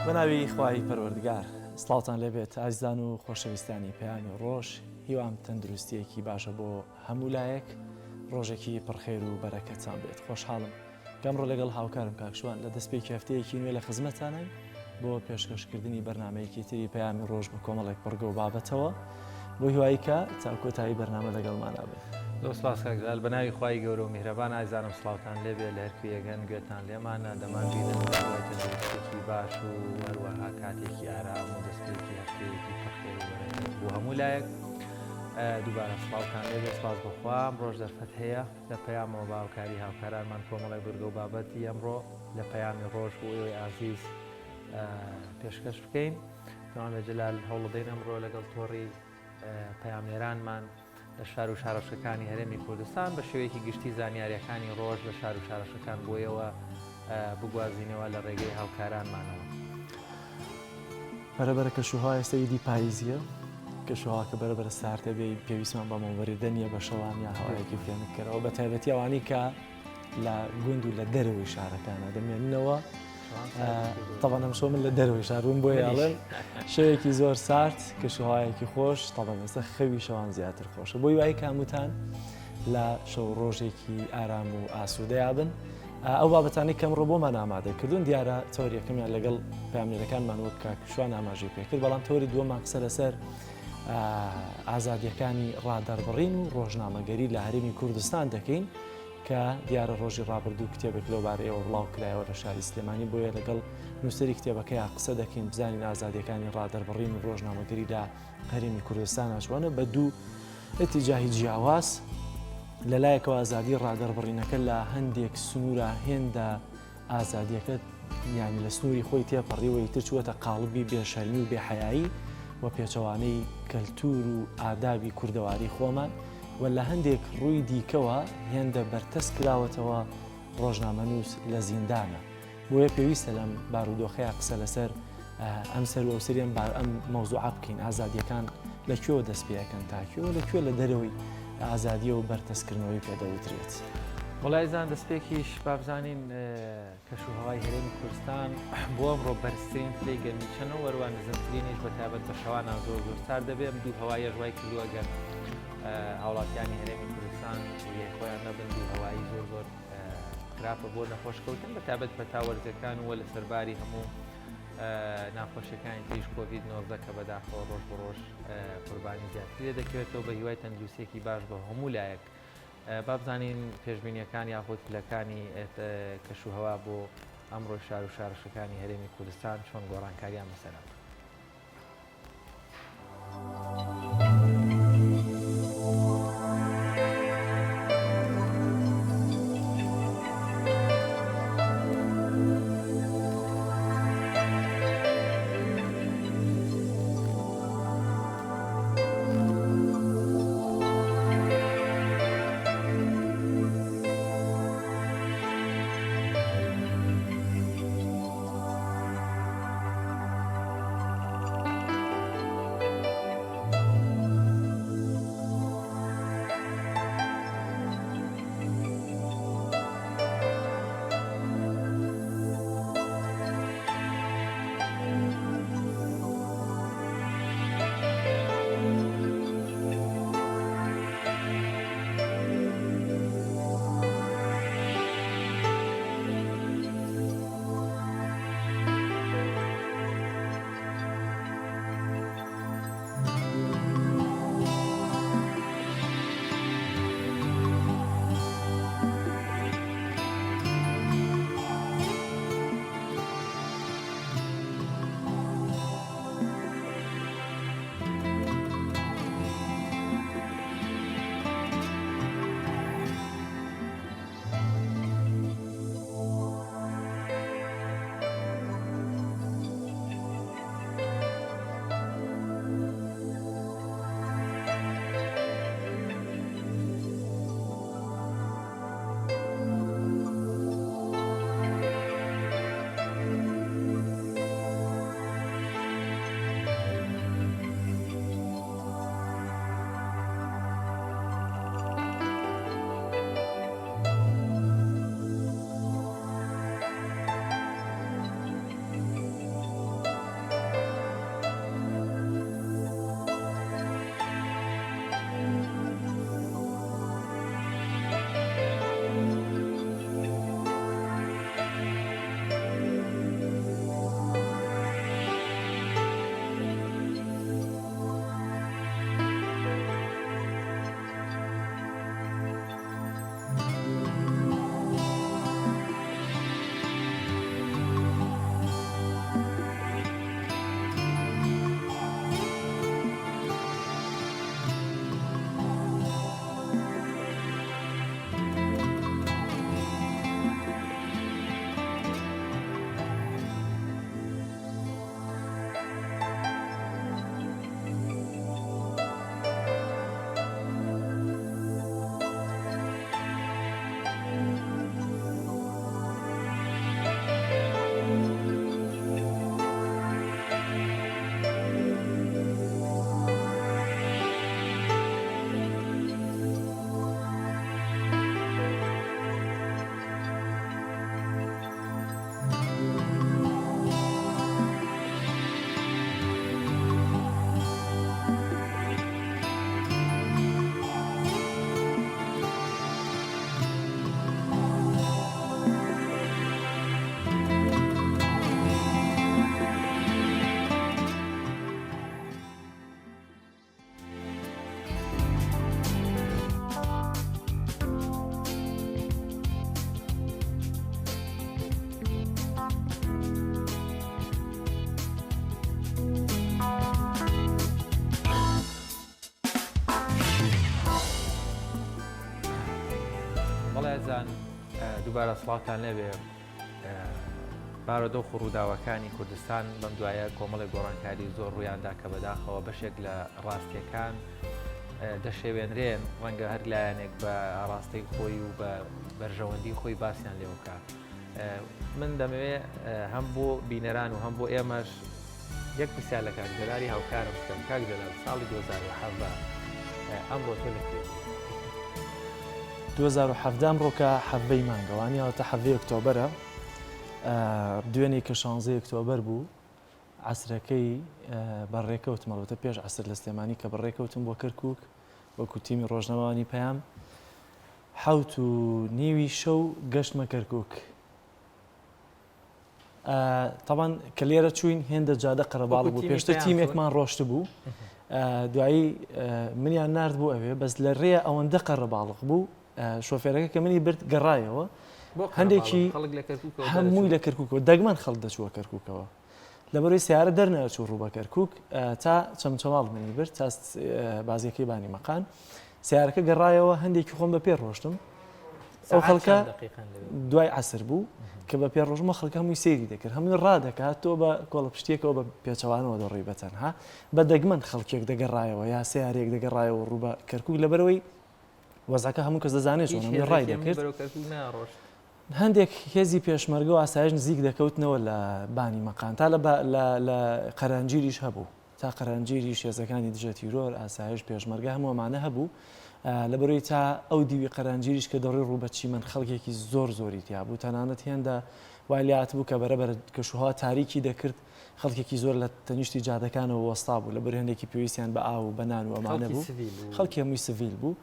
بەناوی خوای پەروەردگار سڵاوتان لێبێت ئازیزان و خۆشەویستانی پەیامی ڕۆژ هیوام تەندروستیەکی باشە بۆ هەموو لایەک ڕۆژێکی پڕخێر و بەرەکەتان بێت خۆشحاڵم گەمڕۆ لەگەڵ هاوکارم کاکشوان لە دەستپێکی هەفتەیەکی نوێ لە خزمەتانین بۆ پێشکەشکردنی بەرنمەیەکی تری پەیامی ڕۆژ بە کۆمەڵێک بەرگە و بابەتەوە بۆ هیواییکە چاکۆتایی بەرنامە لەگەڵمانە بێت. دۆسپاس کاکزال بەناوی خوای گەورە و میهرەبان ئازانم سڵاوتان لێبێ لە هەرکو یەگەن گوێتان لێمانە دەمانبیێتەندروستێکی باش و هەروەها کاتێکی ئارام و دەستپێکی هەفتەیەکی پڕخێر و بەرەکەت بۆ هەموو لایەک دووبارە سڵاوتان لێبێ سپاس بخوام ڕۆژ دەرفەت هەیە لە پەیامەوە باوکاری هاوکارانمان کۆمەڵی بەرگە و بابەتی ئەمڕۆ لە پەیامی ڕۆژ بۆ ئێوەی ئازیز پێشکەش بکەین تەمامە جەلال هەوڵدەین ئەمڕۆ لەگەڵ تۆڕی پەیامێرانمان لە شار و شارەشەکانی هەرێمی کوردستان بە شێوەیەکی گشتی زانیاریەکانی ڕۆژ لە شار و شارەشەکان بۆیەوە بگوازینەوە لە ڕێگەی هاوکارانمانەوە. بەرەبەر کەشوها ئێستا ئیدی پاییزیە کەشوها کە بەرەبەر سارتە بێ پێویستمان بە مەوەریدە نییە بە شەوان یا هەوایەکی فرێنکەرەوە بە تایبەتی ئەوانی کە لە گوند و لە دەرەوەی شارەکانە دەمێننەوە تەڵەن ئەمشۆ من لە دەرەوەی شارون بۆ یاڵێن شەوێکی زۆر سارد کەشوهایەکی خۆش تەڵەن ئێستا خەوی شەوان زیاتر خۆشە بۆی وای کاموتان لە شەو ڕۆژێکی ئارام و ئاسوودەیا بن ئەو بابەتانی کەم ڕۆ بۆمان ئامادە کردوون دیارە تۆریەکەمیان لەگەڵ پامێرەکانمان وەک کاکشوان ئاماژەی پێکرد بەڵام تۆری دووەمان قسە لەسەر ئازادیەکانی ڕادەربڕین و ڕۆژنامەگەری لە هەرێمی کوردستان دەکەین کە دیارە ڕۆژی ڕابردوو کتێبێک لەوبارەیەوە بڵاو کرایەوە لە شاری سلێمانی بۆیە لەگەڵ نووسری کتێبەکەی قسە دەکەین بزانین ئازادیەکانی ڕادەربڕین و ڕۆژنامەگەری لە هەرێمی کوردستان ئاشوانە بە دوو ئەتیجاهی جیاواز لەلایەکەوە ئازادی ڕادەربڕینەکە لە هەندێک سنوورە هێندە ئازادیەکە یانی لە سنووری خۆی تێپەڕیەوەی تر چووەتە قاڵبی بێشەرمی و بێحەیایی و پێچەوانەی کەلتور و ئادابی کوردەواری خۆمان و لە هەندێک ڕووی دیکەوە هێندە بەرتەس کراوەتەوە ڕۆژنامەنووس لە زیندانە بۆیە پێویستە لەم بارودۆخەیە قسە لەسەر ئەم سەر و ئەوسریان ئەم مەوزوعە بکەین ئازادیەکان لەکوێوە دەست پێەکەن تاکوێوە لەکوێ لە دەرەوەی ئازادیە و بەرتەسکردنەوەی پێدەوترێت. وڵایزان دەستپێکیش بابزانین کەشوهەوای هەرێمی کوردستان بۆ ئەمڕۆ بەرزترین پلەی گەرمیچەنەوە وەروان نزمترینیش بە تایبەت بە شەوانان زۆر زۆرتر دەبێت دوو هەوای ژوای کردووە گەر هاوڵاتیانی هەرێمی کوردستان خۆیان نەبن دوو هەوایی زۆر زۆر خراپە بۆ نەخۆشکەوتن بە تایبەت بە تاوەرزەکان وە لە سەرباری هەموو ناخۆشیەکانی تریش کۆڤید-19 کە بەداخەوە ڕۆژ بە ڕۆژ قوربانی زیاتر لێ دەکەوێتەوە بە هیوای تەندروستێکی باش بە هەموو لایەک بابزانین پێشبینیەکان یاخود پلەکانی کەشوهەوا بۆ ئەمڕۆ شار و شارەشەکانی هەرێمی کوردستان چۆن گۆڕانکاریان بەسەرە. دووبارە سڵاتان لێبێ بارودۆخ و ڕووداوەکانی کوردستان بەم دوایە کۆمەڵی گۆڕانکاری زۆر ڕوویاندا کە بەداخەوە بەشێک لە ڕاستیەکان دەشێوێنرێن ڕەنگە هەر لایەنێک بە ڕاستەی خۆی و بە بەرژەوەندی خۆی باسییان لێ بکات. من دەمەوێت هەم بۆ بینەران و هەم بۆ ئێمەش یەک پرسیار لە کاکجلاری هاوکارم بکەم. کاکجلال ساڵی 2017 ئەمڕۆ تۆ لەکوێ؟ 2017 ڕۆکە حەڤەی مانگەوانیەوەتە حەڤەی ئۆکتۆبەرە، دوێنێ کە 16 ئۆکتۆبەر بوو عسرەکەی بەڕێکەوتمەڵەوەتە پێش عسر لە سلێمانی کە بەڕێکەوتم بۆ کەرکووک وەکو تیمی ڕۆژنەوانی پەیام 7:30 شەو گەشتمە کەرکووک. تەبان کە لێرە چوین هێندە جادە قەرەباڵ بوو، پێشتر تیمێکمان ڕۆشت بوو، دوایی منیان نرد بوو ئەوێ بەس لە ڕێ ئەوەندە قەرەباڵق بوو شۆفێرەکە کە منی برد گەڕایەوە هەندێکی هەمووی لە کەرکووکەوە دەگمەن خەڵک دەچووە کەرکووکەوە لەبەرەوەی سیارە دەرنەچوو ڕوو بە کەرکووک تا چەمچەماڵ منی برد تا بازیەکەی بانی مەقان سیارەکە گەڕایەوە هەندێکی خۆم بە پێ ڕۆشتم ئەو خەڵکە دوای عسر بوو کە بە پێ ڕۆژمە خەڵکە هەمووی سێری دەکرد هەمووی ڕادەکات تۆ بە کۆڵە پشتێکەوە بە پێچەوانەوە دەڕێی بەتەنها بە دەگمەن خەڵکێک دەگەڕایەوە یا سیارێک دەگەڕایەوە ڕوو بە کەرکووک لەبەرەوەی وەزعەکە هەموو کەس دەزانێت چۆن ڕای دەکرد. هەندێک هێزی پێشمەرگە و ئاسایش نزیک دەکەوتنەوە لە بانی مەقان تا لە قەرانجیریش هەبوو تا قەرانجیری هێزەکانی دژە تیرۆر ئاسایش پێشمەرگە هەمووەمانە هەبوو لەبەرەوەی تا ئەو دیوی قەرانجیریش کە دەڕێ ڕووبەچی من خەڵکێکی زۆری تیا بوو تەنانەت هێندە وای لات بوو کە بەرەبەر کەشوها تاریکی دەکرد خەڵکێکی زۆر لە تەنیشتی جادەکانەوە وەستا بوو لەبەر هەندێکی پێویستیان بە ئاو و بەنان و ئەمانە بوو خەڵکی هەمووی سڤیل بوو.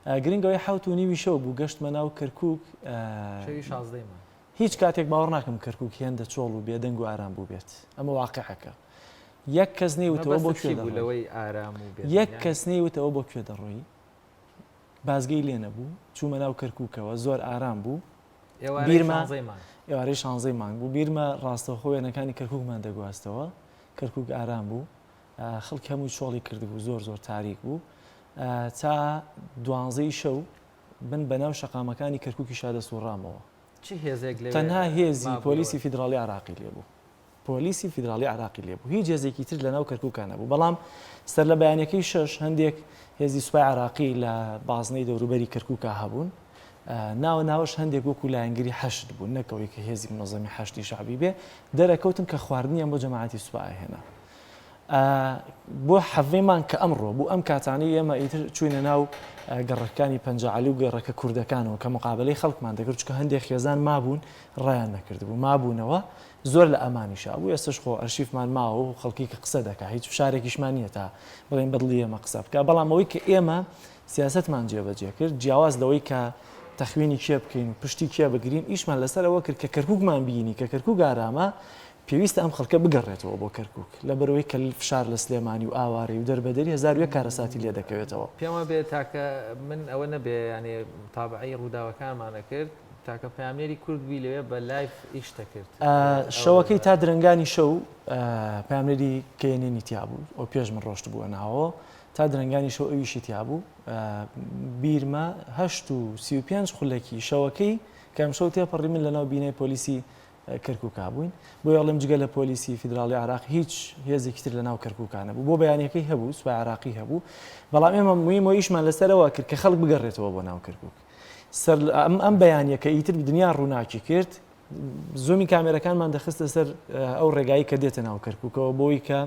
گرنگەوەی 7:30 شەو بوو گەشتمە ناو کەرکووک هیچ کاتێک باوەڕ ناکەم کەرکووک هێندە چۆڵ و بێدەنگ و ئارام بوو بێت ئەمە واقعەکە یەک کەس نێوتەوە بۆ کوێ یەک کەس نێوتەوە بۆ کوێ دەڕۆی بازگەی لێ نەبوو چوومە ناو کەرکووکەوە زۆر ئارام بوو ئێوارەی 16 مانگ بوو بیرمە ڕاستەوخۆ وێنەکانی کەرکووکمان دەگواستەوە کەرکووک ئارام بوو خەڵک هەمووی چۆڵی کردبوو زۆر تاریک بوو تا 12 شەو بن بەناو شەقامەکانی کەرکووکی شادە سوڕامەوە تەنها هێزی پۆلیسی فیدراڵی عراقی لێبوو پۆلیسی فیدراڵی عراقی لێبوو هیچ هێزێکی تر لە ناو کەرکووکان نەبوو بەڵام سەر لە بەیانەکەی 6 هەندێک هێزی سوپای عراقی لە بازنەی دەوروبەری کەرکووکە هەبوون ناوەش هەندێک وەکو لایەنگری حەشد بوون نەکەوەی کە هێزی منەظەمی حەشتی شعبی بێ دەرەکەوتن کە خواردنیان بۆ جەماعەتی سوپای هێنا بۆ حەڤەیمان کە ئەمڕۆ بوو ئەم کاتانی ئێمە ئیتر چوینە ناو گەڕەکانی پەنجعەلی و گەڕەکە کوردەکانەوە کە مقابلەی خەڵکمان دەکرد چکە هەندێک خێزان مابوون ڕایان نەکردبوو مابوونەوە زۆر لە ئەمانیشا بوو ئێستش خۆ ئەرشیفمان ماوە و خەڵکی کە قسە دەکات هیچ فشارێکیشمان نییە تا بڵێن بەدڵی ئێمە قسە بکە بەڵام ئەوەی کە ئێمە سیاسەتمان جێبەجێ کرد جیاواز لەوەی کە تەخوینی کێ بکەین و پشتی کێ بگرین ئیشمان لەسەرەوە کرد کە کەرکووکمان بینی کە کەرکووک ئارامە پێویستە ئەم خەڵکە بگەڕێتەوە بۆ کەرکووک لەبەرەوەی کە فشار لە سلێمانی و ئاوارەی و دەربەدەری 1000 کارەساتی لێ دەکەوێتەوە پێمە بێت تاکە من ئەوە نەبێ ینی تابعی ڕووداوەکانمانە کرد تاکە پامێری کوردبی لەوێ بە لایف ئیش دەکرد شەوەکەی تا درنگانی شەو پامێری کێنێنی تیا بوو ئەو پێش من ڕۆشت بووە ناوە تا درنگانی شەو ئەویشی تیا بوو بیرمە 8:35 خولەکی شەوەکەی کەم شەو تێپەڕی من لەناو بینەی پۆلیسی کەرکووکا بووین بۆ یاڵم جگە لە پۆلیسی فیدراڵی عراق هیچ هێزێکی تر لە ناو کەرکووکانە بوو بۆ بەیانەکەی هەبوو سوپای عراقی هەبوو بەڵام ئێمە مویمەوە ئیشمان لەسەرەوە کرد کە خەڵک بگەڕێتەوە بۆ ناو کەرکووک ئەم بەیانیەکە ئیتر دنیا ڕووناکی کرد زۆمی کامێرەکانمان دەخستە سەر ئەو ڕێگایی کە دێتە ناو کەرکووکەوە بۆی کە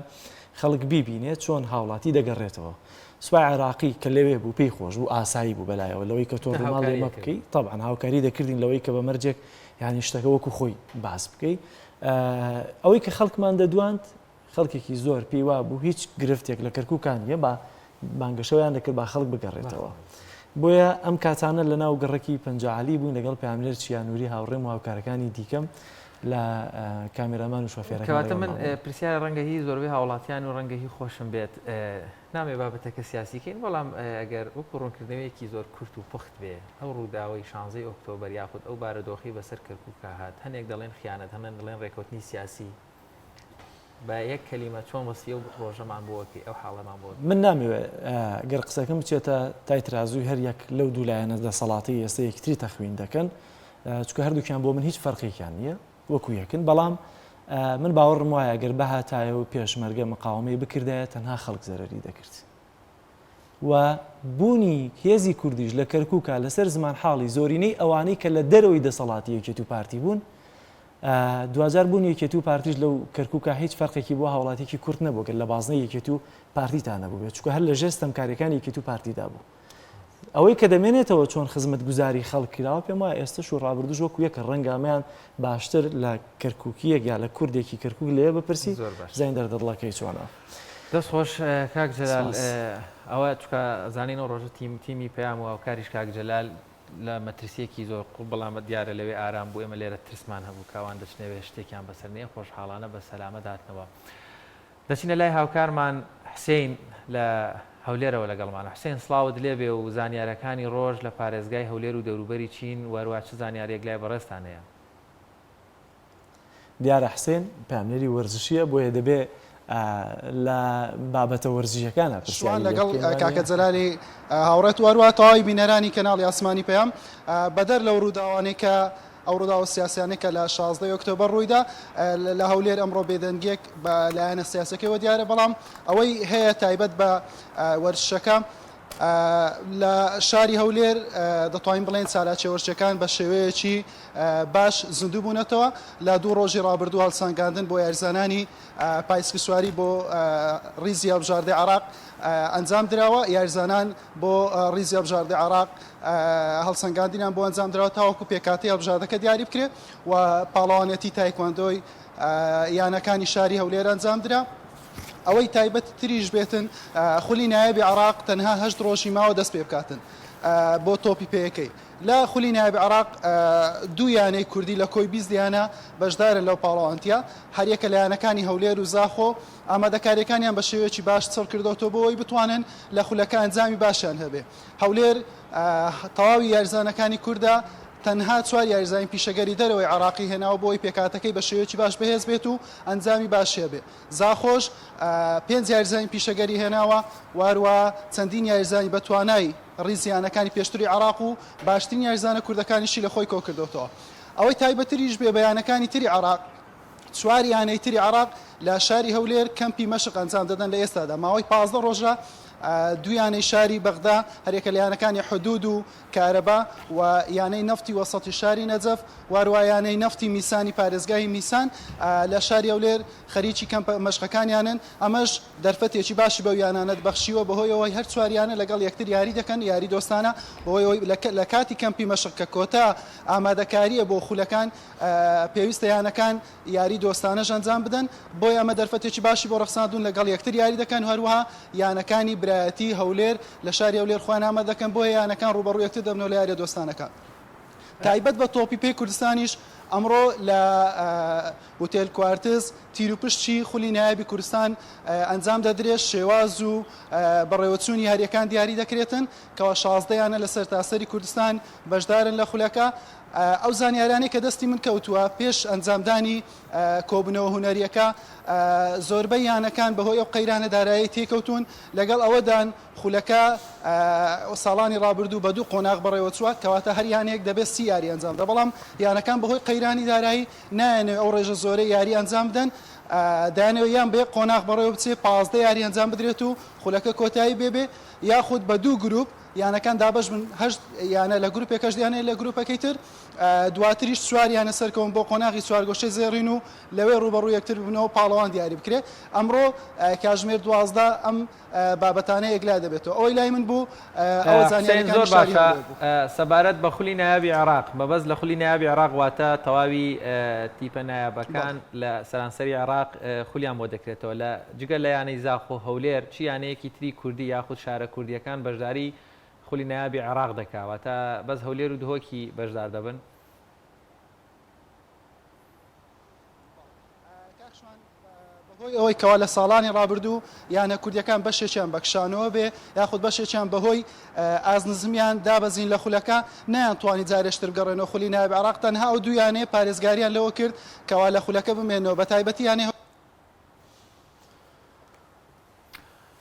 خەڵک بیبینێت چۆن هاوڵاتی دەگەڕێتەوە سوپای عراقی کە لەوێ بوو پێی خۆش بوو ئاسایی بوو بەلایەوە لەوەی کە تۆ ڕووماڵ لێمە بکەی طبعاً هاوکاری دەکردین لەوەی کە بە مەرجێک یعنی شتەکە وەکو خۆی باس بکەی ئەوەی کە خەڵکمان دەدواند خەڵکێکی زۆر پێی وا بوو هیچ گرفتێک لە کەرکووکانیە با بانگەشەوەیان دەکرد با خەڵک بگەڕێتەوە بۆیە ئەم کاتانە لە ناو گەڕەکی پەنجعەلی بووین لەگەڵ پاملێر چیانووری هاوڕێم و هاوکارەکانی دیکەم لە کامێرامان و شۆفێرەکان کەواتە من پرسیارە ڕەنگەهی زۆربەی هاوڵاتیان و ڕەنگەهی خۆشم بێت نامێ بابەتەکە سیاسیکەین بەڵام ئەگەر وەکو ڕوونکردنەوەیەکی زۆر کورت و پخت بێ ئەو ڕووداوەی 16 ئۆکتۆبەر یاخود ئەو بارەدۆخی بەسەر کەرکووکە هات هەنێک دەڵێن خیانەت هەمان دەڵێن ڕێکەوتنی سیاسی بە یەک کەلیمە چۆن وەسیە و ڕۆژەمان بۆکەی ئەو حاڵەمان بۆ من نامەوێت گەر قسەکەم بچێتە تای ترازوی هەر یەک لەو دوولایەنە دەسەڵاتی ئێستا یەکتری تەخوین دەکەن چکە هەردووکیان بۆ من هیچ فەرقێکیان نییە وەکو یەکن بەڵام من باوەڕم وایە گەر بەهاتایەوە پێشمەرگە مقاومەی بکردایە تەنها خەڵک زەرەری دەکرد و بوونی هێزی کوردیش لە کەرکووکە لەسەر زمان حاڵی زۆرینەی ئەوانەی کە لە دەرەوەی دەسەڵاتی یەکێت و پارتی بوون دوجار بوون یەکێت و پارتیش لەو کەرکووکە هیچ فەرقێکی بۆ هاوڵاتێکی کورت نەبوو لە بازنەی یەکێت و پارتیتان نەبوو بێت چکە هەر لە ژێستم کارەکانی یەکێت و پارتیدا بوو ئەوەی کە دەمێنێتەوە چۆن خزمەت گوزاری خەڵک کراوە پێم وایە ئێستش و ڕابردوش وەکو یەکە ڕەنگامیان باشتر لە کەرکووکیەک یا لە کوردێکی کەرکووک لێ بپرسی زین دەردەڵەکەی چۆنە دەست خۆش کاک جەلال ئەوە چکە زانینەوە ڕۆژە تیمی پەیام و کاریش کاک جەلال لە مەترسیەکی زۆر قوڵ بەڵام دیارە لەوێ ئارام بوو ئێمە لێرە ترسمان هەبوو کاوان دەچنەوێ شتێکیان بەسەر نیە خۆشحاڵانە بە سەلامە داتنەوە دەچینە لای هاوکارمان حسین لە هەولێرەوە لەگەڵمانە حسین سڵاوت لێبێ و زانیارەکانی ڕۆژ لە پارێزگای هەولێر و دەوروبەری چین وەروە چ زانیارێک لای بەڕێستان هەیە دیارە حسین پامنێری وەرزشیە بۆیە دەبێ لە بابەتە وەرزشیەکانە شوان لەگەڵ کاکە جەلالی هاوڕێت وەروە تەواوی بینەرانی کەناڵی ئاسمانی پێیام بەدەر لەو ڕووداوانەی کە ئەو ڕوودا و سیاسیانێکە لە 16 ئۆکتۆبەر ڕوویدا لە هەولێر ئەمڕۆ بێدەنگێک بە لایەنە سیاسەکەیەوە دیارە بەڵام ئەوەی هەیە تایبەت بە وەرزشەکە لە شاری هەولێر دەتوانین بڵێن چالاکی وەرزشەکان بە شێوەیەکی باش زیندوو بوونەتەوە لە دوو ڕۆژی ڕابردوو هەڵسانگاندن بۆ یاریزانانی پایسکی سواری بۆ ریزی هەڵبژاردەی عێراق ئەنجام درراوە یاریزانان بۆ ریزی هەڵبژاردەی عێراق هەڵسەنگاندنیان بۆ ئەنجام درراوە تاوەکو پێکاتی هەڵبژاردەکە دیاری بکرێت و پاڵەوانەتی تایکواندۆی یانەکانی شاری هەولێر ئەنجام درا ئەوەی تایبەت تریش بێتن خولی نایەبی عێراق تەنها 8 ڕۆژی ماوە دەست پێ بکاتن بۆ تۆپی پێیەکەی لە خولی نایەبی عێراق دوو یانەی کوردی لە کۆی 20 دیانە بەشدارن لەو پاڵەوانتیە هەریەکە لە یانەکانی هەولێر و زاخۆ ئامادەکاریەکانیان بە شێوەیەکی باش چڕ کردەوە بۆەوەی بتوانن لە خولەکە ئەنجامی باشیان هەبێ هەولێر تەواوی یاریزانەکانی کووردە تەنها 4 یاریزانی پیشەگەری دەرەوەی عێراقی هێناوە بۆی پێکاتەکەی بە شێوەیەکی باش بەهێز بێت و ئەنجامی باشێ بێ زاخۆش 5 یاریزانی پیشەگەری هێناوە واروە چەندین یاریزانی بە توانای ڕیزیانەکانی پێشتری عێراق و باشترین یاریزانە کوردەکانیشی لە خۆی کۆ کردەوە ئەوەی تایبەتریش بێ بەیانەکانی تری عێراق 4 یانەی تری عێراق لە شاری هەولێر کەمپی مەشق ئەنجام دەدەن لە ئێستادا ماوەی 15 ڕۆژە دویانەی شاری بەغدا هەرێکە لەیانەکانی حدود و کارەبا و یانەی نفتی وەسەتی شاری نەجەف واروایانەی نفتی میسانی پارێزگای میسان لە شاری هەولێر خەریکی کەمپ مەشقەکانیانن ئەمەش دەرفەتێکی باشی بەو یانانەت بەخشیوە بەهۆیەوەی هەر چواریانە لەگەڵ یەکتر یاری دەکەن یاری دۆستانە بەهۆیەوەی لە کاتی کەمپی مەشق کە کۆتا ئامادەکاریە بۆ خولەکان پێویستە یانەکان یاری دۆستانەش ئەنجام بدەن بۆی ئەمە دەرفەتێکی باشی بۆ ڕەخساندون لەگەڵ یەکتر یاری دەکەن هەروەها یانەکانی برایەتی هەولێر لە شاری هەولێر خۆیان ئامادە دەکەن بۆ یانەکان ڕوبەڕوو یەکتر دەبنەوە لە یاریە دۆستانەکە تایبەت بە تۆپی پێی کوردستانیش ئەمڕۆ لە هۆتێل کوارتز تیر و پشتی خولی نایەبی کوردستان ئەنجام دەدرێت شێواز و بەڕێوەچوونی هەریەکان دیاری دەکرێتن کەەوە 16یانە لە سەرتاسەری کوردستان بەشدارن لە خولەکە ئەو زانیارانی کە دەستی من کەوتووە پێش ئەنجامدانی کۆبنەوە هونەریەکە زۆربەی یانەکان بەهۆی ئەو قەیرانە دارایی تێکەوتون لەگەڵ ئەوەدان خولەکە ساڵانی ڕابردوو بە دوو قۆناغ بەڕێوەچووە کەواتە هەر یانەیەک دەبێت 30 یاری ئەنجامدا بەڵام یانەکان بەهۆی قەیرانی دارایی نایەنێ ئەو ڕێژە زۆرەی یاری ئەنجام بدەن دایانەوە یان بێ قۆناغ بەڕێوە بچێ 15 یاری ئەنجام بدرێت و خولەکە کۆتایی بێبێ یاخود بە دوو گروپ یانەکان دابش من هەشت یانە لە گروپێکەش دیانەیە لە گروپەکەی تر دواتریش چواریانە سەرکەون بۆ قۆناغی چوارگۆشەی زێڕین و لەوێ ڕوبەڕوو یەکتر ببنەوە پاڵەوان دیاری بکرێت ئەمڕۆ کاتژمێر 12 ئەم بابەتانە یەکلا دەبێتەوە ئەوەی لای من بوو ئەوە زانیاریەکانی شاری سەبارەت بە خولی نایابی عێراق بەبەز لە خولی نایابی عێراق واتە تەواوی تیپە نایابەکان لە سەرانسەری عێراق خولیان بۆ دەکرێتەوە لە جگە لە یانەی زاخ و هەولێر چی یانەیەکی تری کوردی یاخود شارە کوردیەکان بەشداری خولی نایابی عێراق دەکاواتە بەس هەولێر و دهۆکی بەشدار دەبن ئەوەی کەوا لە ساڵانی ڕابردوو یانە کوردیەکان بەشێکیان بەکشانەوە بێ یاخود بەشێکیان بەهۆی ئازنزمیان دابەزین لە خولەکە نەیانتوانی جارێشتر بگەڕێنەوە خولی نایابی عێراق تەنها ئەو دوویانەیە پارێزگاریان لەوە کرد کەوا لە خولەکە بمێنەوە بە تایبەتی یانەی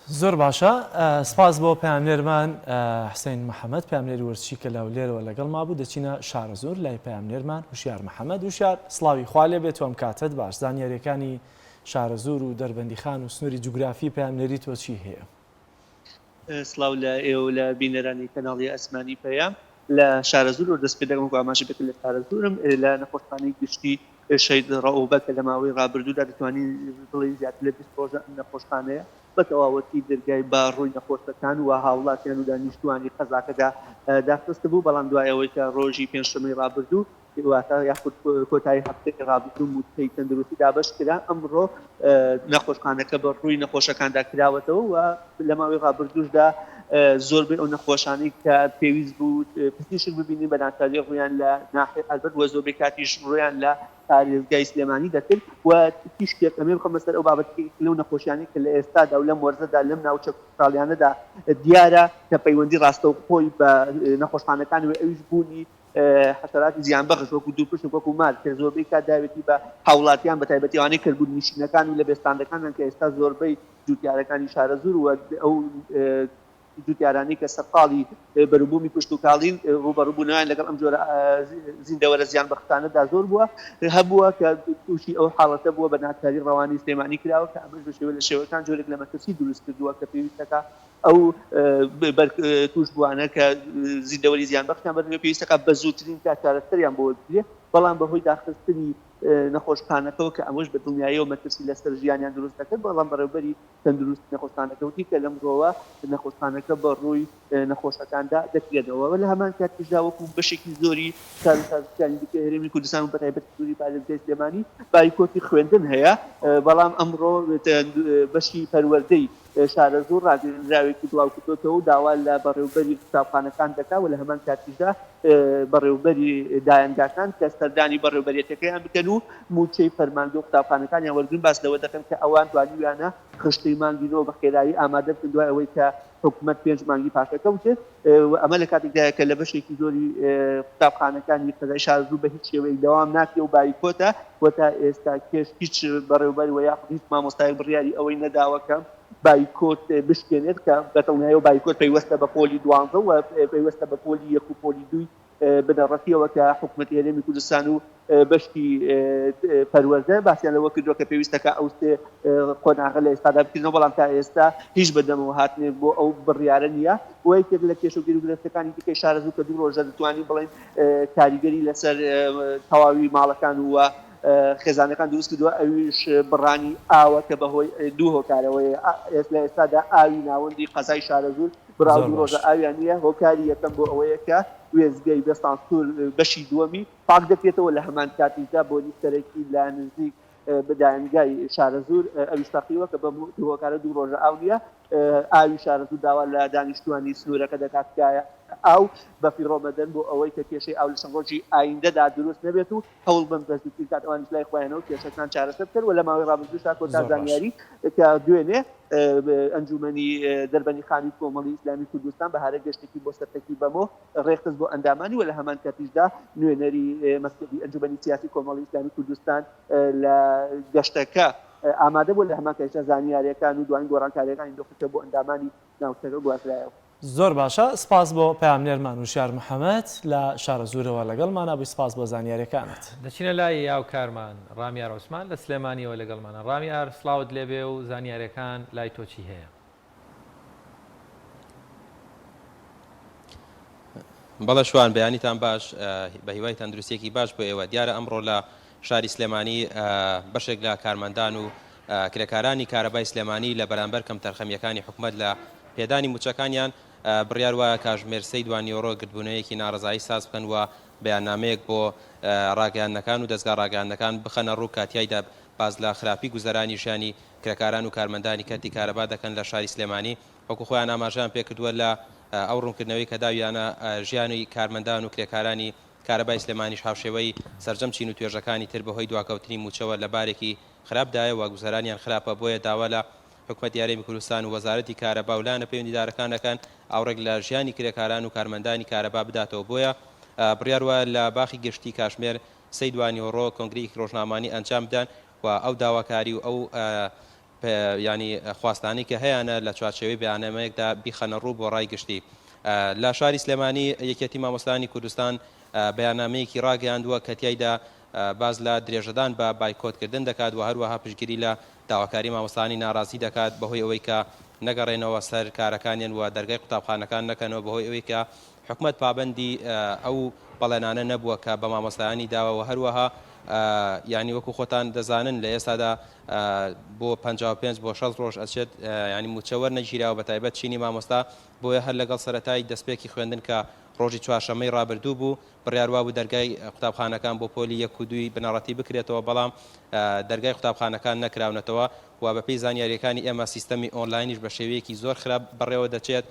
زۆر باشە سپاس بۆ پامنێرمان حسین محەممەد پامنێری وەرچی کە لەولێرەوە لەگەڵ ما بوو دەچینە شارە زۆر لای پامنێرمان وشیار محەممەد وشار سڵاوی خوالێ بێت تۆم کاتت باش زانیاریەکانی شارە زۆر و دەربەندی خان و سنووری جوگرافی پامنێری تۆ چی هەیە سڵاو لە ئێوە لە بینەرانی کەناڵی ئەسمانی پێیان لە شارە زۆر و دەست پێ دەگەم ئاماژە بێت لە شارە زۆرم لە نەخۆشخانەی گشتی شەید ڕەوبەکە لە ماوەی ڕابردوودا دەتوانین بڵێ زیاتر لە 20 ڕۆژە ئەم نەخۆشخانەیە بە تەواوەتی دەرگای باڕووی نەخۆشەکان و هاوڵاتیان و دانیشتوانی قەزاکەدا داخستە بوو بەڵام دوایەوەی کە ڕۆژی پێنجشەمەی ڕابردوو واتە یاخود کۆتایی هەفتەی ڕابردوو موچەی تەندروستی دابش کرا ئەمڕۆ نەخۆشخانەکە بە ڕووی نەخۆشەکاندا کراوەتەوە و لە ماوەی ڕابردووشدا زۆربەی ئەو نەخۆشانەی کە پێویست بوو پزیشک ببینی بە ناچاری ڕویان لە ناحیە ئەلبەت وە زۆربەی کاتیش ڕویان لە پارێزگای سلێمانی دەکرد و تیشکێک ئەمێ بخەم بەسەر ئەو بابەتی لەو نەخۆشیانی کە لە ئێستادا و لەم وەرزەدا لەم ناوچە کوردستانیانەدا دیارە کە پەیوەندی ڕاستەوخۆی بە نەخۆشخانەکان و ئەویش بوونی حشراتی زیانبەخش وەکو دووپشت وەکو مار کە زۆربەی کات داوێتی بە هاوڵاتیان بە تایبەتی ئەوانەی کردبوون نشینەکان و لە بێستاندەکانن کە ئێستا زۆربەی جوتیارەکانی شارە زۆر و ئەو جوتیارانی کە سەرقاڵی بەروبوومی پشت و کاڵین ڕوبەڕووبوونیان لەگەڵ ئەم جۆرە زیندەوەرە زیانبەختانەدا زۆر بووە هەبووە کە تووشی ئەو حاڵەتە بووە بە ناچاری ڕەوانی سلێمانی کراوە کە ئەمەش بە شێوە لە شێوەکان جۆرێک لە مەترسی دروست کردووە کە پێویستەکە ئەو توش بووانە کە زیندەوەری زیانبەختیان بەرەوە پێویستەکە بە زووترین کارەکتەریان بۆ وەرگێ بەڵام بەهۆی داخستنی نەخۆشخانەکەەوە کە ئەمەش بە دڵنیایی و مەترسی لەسەر ژیانیان دروست دەکرد بەڵام بەڕێوەبەری تەندروست نەخۆشخانەکەوتی کە لەمڕۆوە نەخۆشخانەکە بە ڕووی نەخۆشەکاندا دەکرێتەوە لە هەمان کاتیشدا وەکو بەشێکی زۆری سازەکانی دیکە هەرێمی کوردستان و بەتایبەت سنووری پارێزگای سلێمانی بایکۆتی خوێندن هەیە بەڵام ئەمڕۆ بەشی پەروەردەی شارە زۆر ڕاگەراوێکی بڵاو کردوتەوە و داوا لە بەڕێوەبەری قوتابخانەکان دەکا و لە هەمان کاتیشدا بەڕێوەبەری دایانگاکان کە سەردانی بەڕێوەبەریەتەکەیان بکەن و موچەی فەرماندەی قوتابخانەکانیان وەرگن باس لەوە دەکەن کە ئەوان توانیویانە خشتەی مانگینەوە بە خێرایی ئامادە بکەن دوای ئەوەی کە حکوومەت 5 مانگی پاشەکەوتێت ئەمە لە کاتێکدایە کە لە بەشێکی زۆری قوتابخانەکانی قەزای شار زوو بە هیچ شێوەیەک دەوام ناکرێ و بایکۆتە و تا ئێستا کێش هیچ بەڕێوەبەری و یاخود هیچ مامۆستای بڕیاری ئەوەی نەداوەکە بایکۆت بشکێنێت کە بەتەڵنیایی و بایکۆت پەیوەستە بە پۆلی 12 و پەیوەستە بە پۆلی 1 و پۆلی 2 بنەڕەتیەوە کە حکوومەتی هەرێمی کوردستان و بەشتی پەروەردە باسییان لەوە کردووە کە پێویستەکە ئەو قۆناغە لە ئێستادا بکردنەوە بەڵام تا ئێستا هیچ بەدەمەوە هاتنێ بۆ ئەو بڕیارە نییە و یەکێک لە کێشەگیر و گرفتەکانی دیکەی شارە زوو کە دوو ڕۆژە دەتوانین بڵێن کاریگەری لەسەر تەواوی ماڵەکان و خێزانەکان دروست کردووە ئەویش بڕانی ئاوە کە بەهۆی دوو هۆکارەوەی لە ئێستادا ئاوی ناوەندی قەزای شارە زوو براو دوو ڕۆژە ئاویان نییە هۆکاری یەکەم بۆ ئەوەیە کە وێزگەی بەستانسور بەشی دووەمی پاک دەکرێتەوە لە هەمان کاتیدا بۆ لیستەرێکی لا نزیک بدایانگای شارە زۆر ئەویش تەقیوە کە بە هۆکارە دوو ڕۆژە ئاو نییە ئاوی شارە زوو داوا لە دانیشتوانی سنوورەکە دەکاتکایە ئاو بەفی ڕۆمەدەن بۆ ئەوەی کە کێشەی ئاو لە شەڕۆژی ئایندەدا دروست نەبێت و هەوڵ بم دەستگیر کات ئەوانش لای خۆیانەوە کێشەکان چارەسەر کرد و لە ماوەی ڕابردووشدا کۆتا زانیاری کە دوێنێ ئەنجومەنی دەربەنی خانی کۆمەڵی ئیسلامی کوردستان بەهارە گەشتێکی بۆ سەرتەکی بەمۆ ڕێخست بۆ ئەندامانی و لە هەمان کاتیشدا نوێنەری مەسئولی ئەنجومەنی سیاسی کۆمەڵی ئیسلامی کوردستان لە گەشتەکە ئامادە بوو لە هەمان کەشە زانیاریەکان و دوای گۆڕانکاریەکانی دۆخەکە بۆ ئەندامانی ناوچەکە گوازرایەوە. زۆر باشە سپاس بۆ پامنێرمان وشار محەممەد لە شارە زۆرەوە لەگەڵمانە بووی سپاس بۆ زانیاریەکانت دەچینە لای یاوکارمان ڕامیار عوسمان لە سلێمانیەوە لەگەڵمانە ڕامیار سڵاوت لێبێ و زانیاریەکان لای تۆ چی هەیە بەڵە شوان بەیانیتان باش بە هیوای تەندروستێکی باش بۆ ئێوە دیارە ئەمڕۆ لە شاری سلێمانی بەشێک لە کارمەندان و کرێکارانی کارەبای سلێمانی لە بەرامبەر کەم تەرخەمیەکانی حکوومەت لە پێدانی موچەکانیان بڕیار وایە کاژمێرسەی دوانیۆڕۆ گردبوونەیەکی ناڕزایی ساز بکەن و بەیاننامەیەک بۆ ڕاگەیاندنەکان و دەستگا ڕاگەیاندنەکان بخەنە ڕوو کاتیایدا باز لە خراپی گوزەرانی ژیانی کرێکاران و کارمەندانی کەرتی کارەبا دەکەن لە شاری سلێمانی وەکو خۆیان ئاماژەیان پێکردووە لە ئەو ڕوونکردنەوەی کە داویانە ژیانی کارمەندان و کرێکارانی کارەبای سلێمانیش هاوشێوەی سەرجەم چین و توێژەکانی تر بەهۆی دواکەوتنی موچەوە لە بارێکی خراپدایە و گوزەرانیان خراپە بۆیە داوا لە حکوومەتی یاریمی کوردستان و وەزارەتی کارەبا و لایەنە پەیوەندیدارەکانەکان ئاوڕێک لە ژیانی کرێکاران و کارمەندانی کارەبا بداتەوە بۆیە بڕیار وە لە باخی گشتی کاشمێر سەی دوانیۆڕۆ کۆنگرەیەکی ڕۆژنامانی ئەنجام بدەن و ئەو داواکاری و ئەو ینی خواستانی کە هەیەە لە چوارچێوەی بەیاننامەیەکدا بیخەنە ڕوو بۆ ڕای گشتی لە شاری سلێمانی یەکێتی مامۆستانی کوردستان بەیاننامەیەکی ڕاگەیاندووە کە تایدا باز لە درێژەدان بە بایکۆتکردن دەکات و هەروەها پشتگیری لە داواکاری مامۆستانی ناڕازی دەکات بەهۆی ئەوەی کە نەگەڕێنەوە سەر کارەکانیان و دەرگای قوتابخانەکان نەکەنەوە بەهۆی ئەوەی کە حکومەت پابەندی ئەو بەڵێنانە نەبووە کە بە مامۆستایانی داوە و هەروەها ینی وەکو خۆتان دەزانن لە ئێستادا بۆ 55 بۆ 6 ڕۆژ ئەچێت ینی موچەوەەر نەگیراوە بە تایبەت چینی مامۆستا بۆیە هەر لەگەڵ سەرەتای دەستپێکی خوێندن کە ڕۆژی چوارشەمەی ڕابردوو بوو بڕیاروا بوو دەرگای قوتابخانەکان بۆ پۆلی 1 و 2 بنەڕەتی بکرێتەوە بەڵام دەرگای قوتابخانەکان نەکراونەتەوە و بەپێی زانیاریەکانی ئێمە سیستەمی ئۆنلاینیش بە شێوەیەکی زۆر خراپ بەڕێوە دەچێت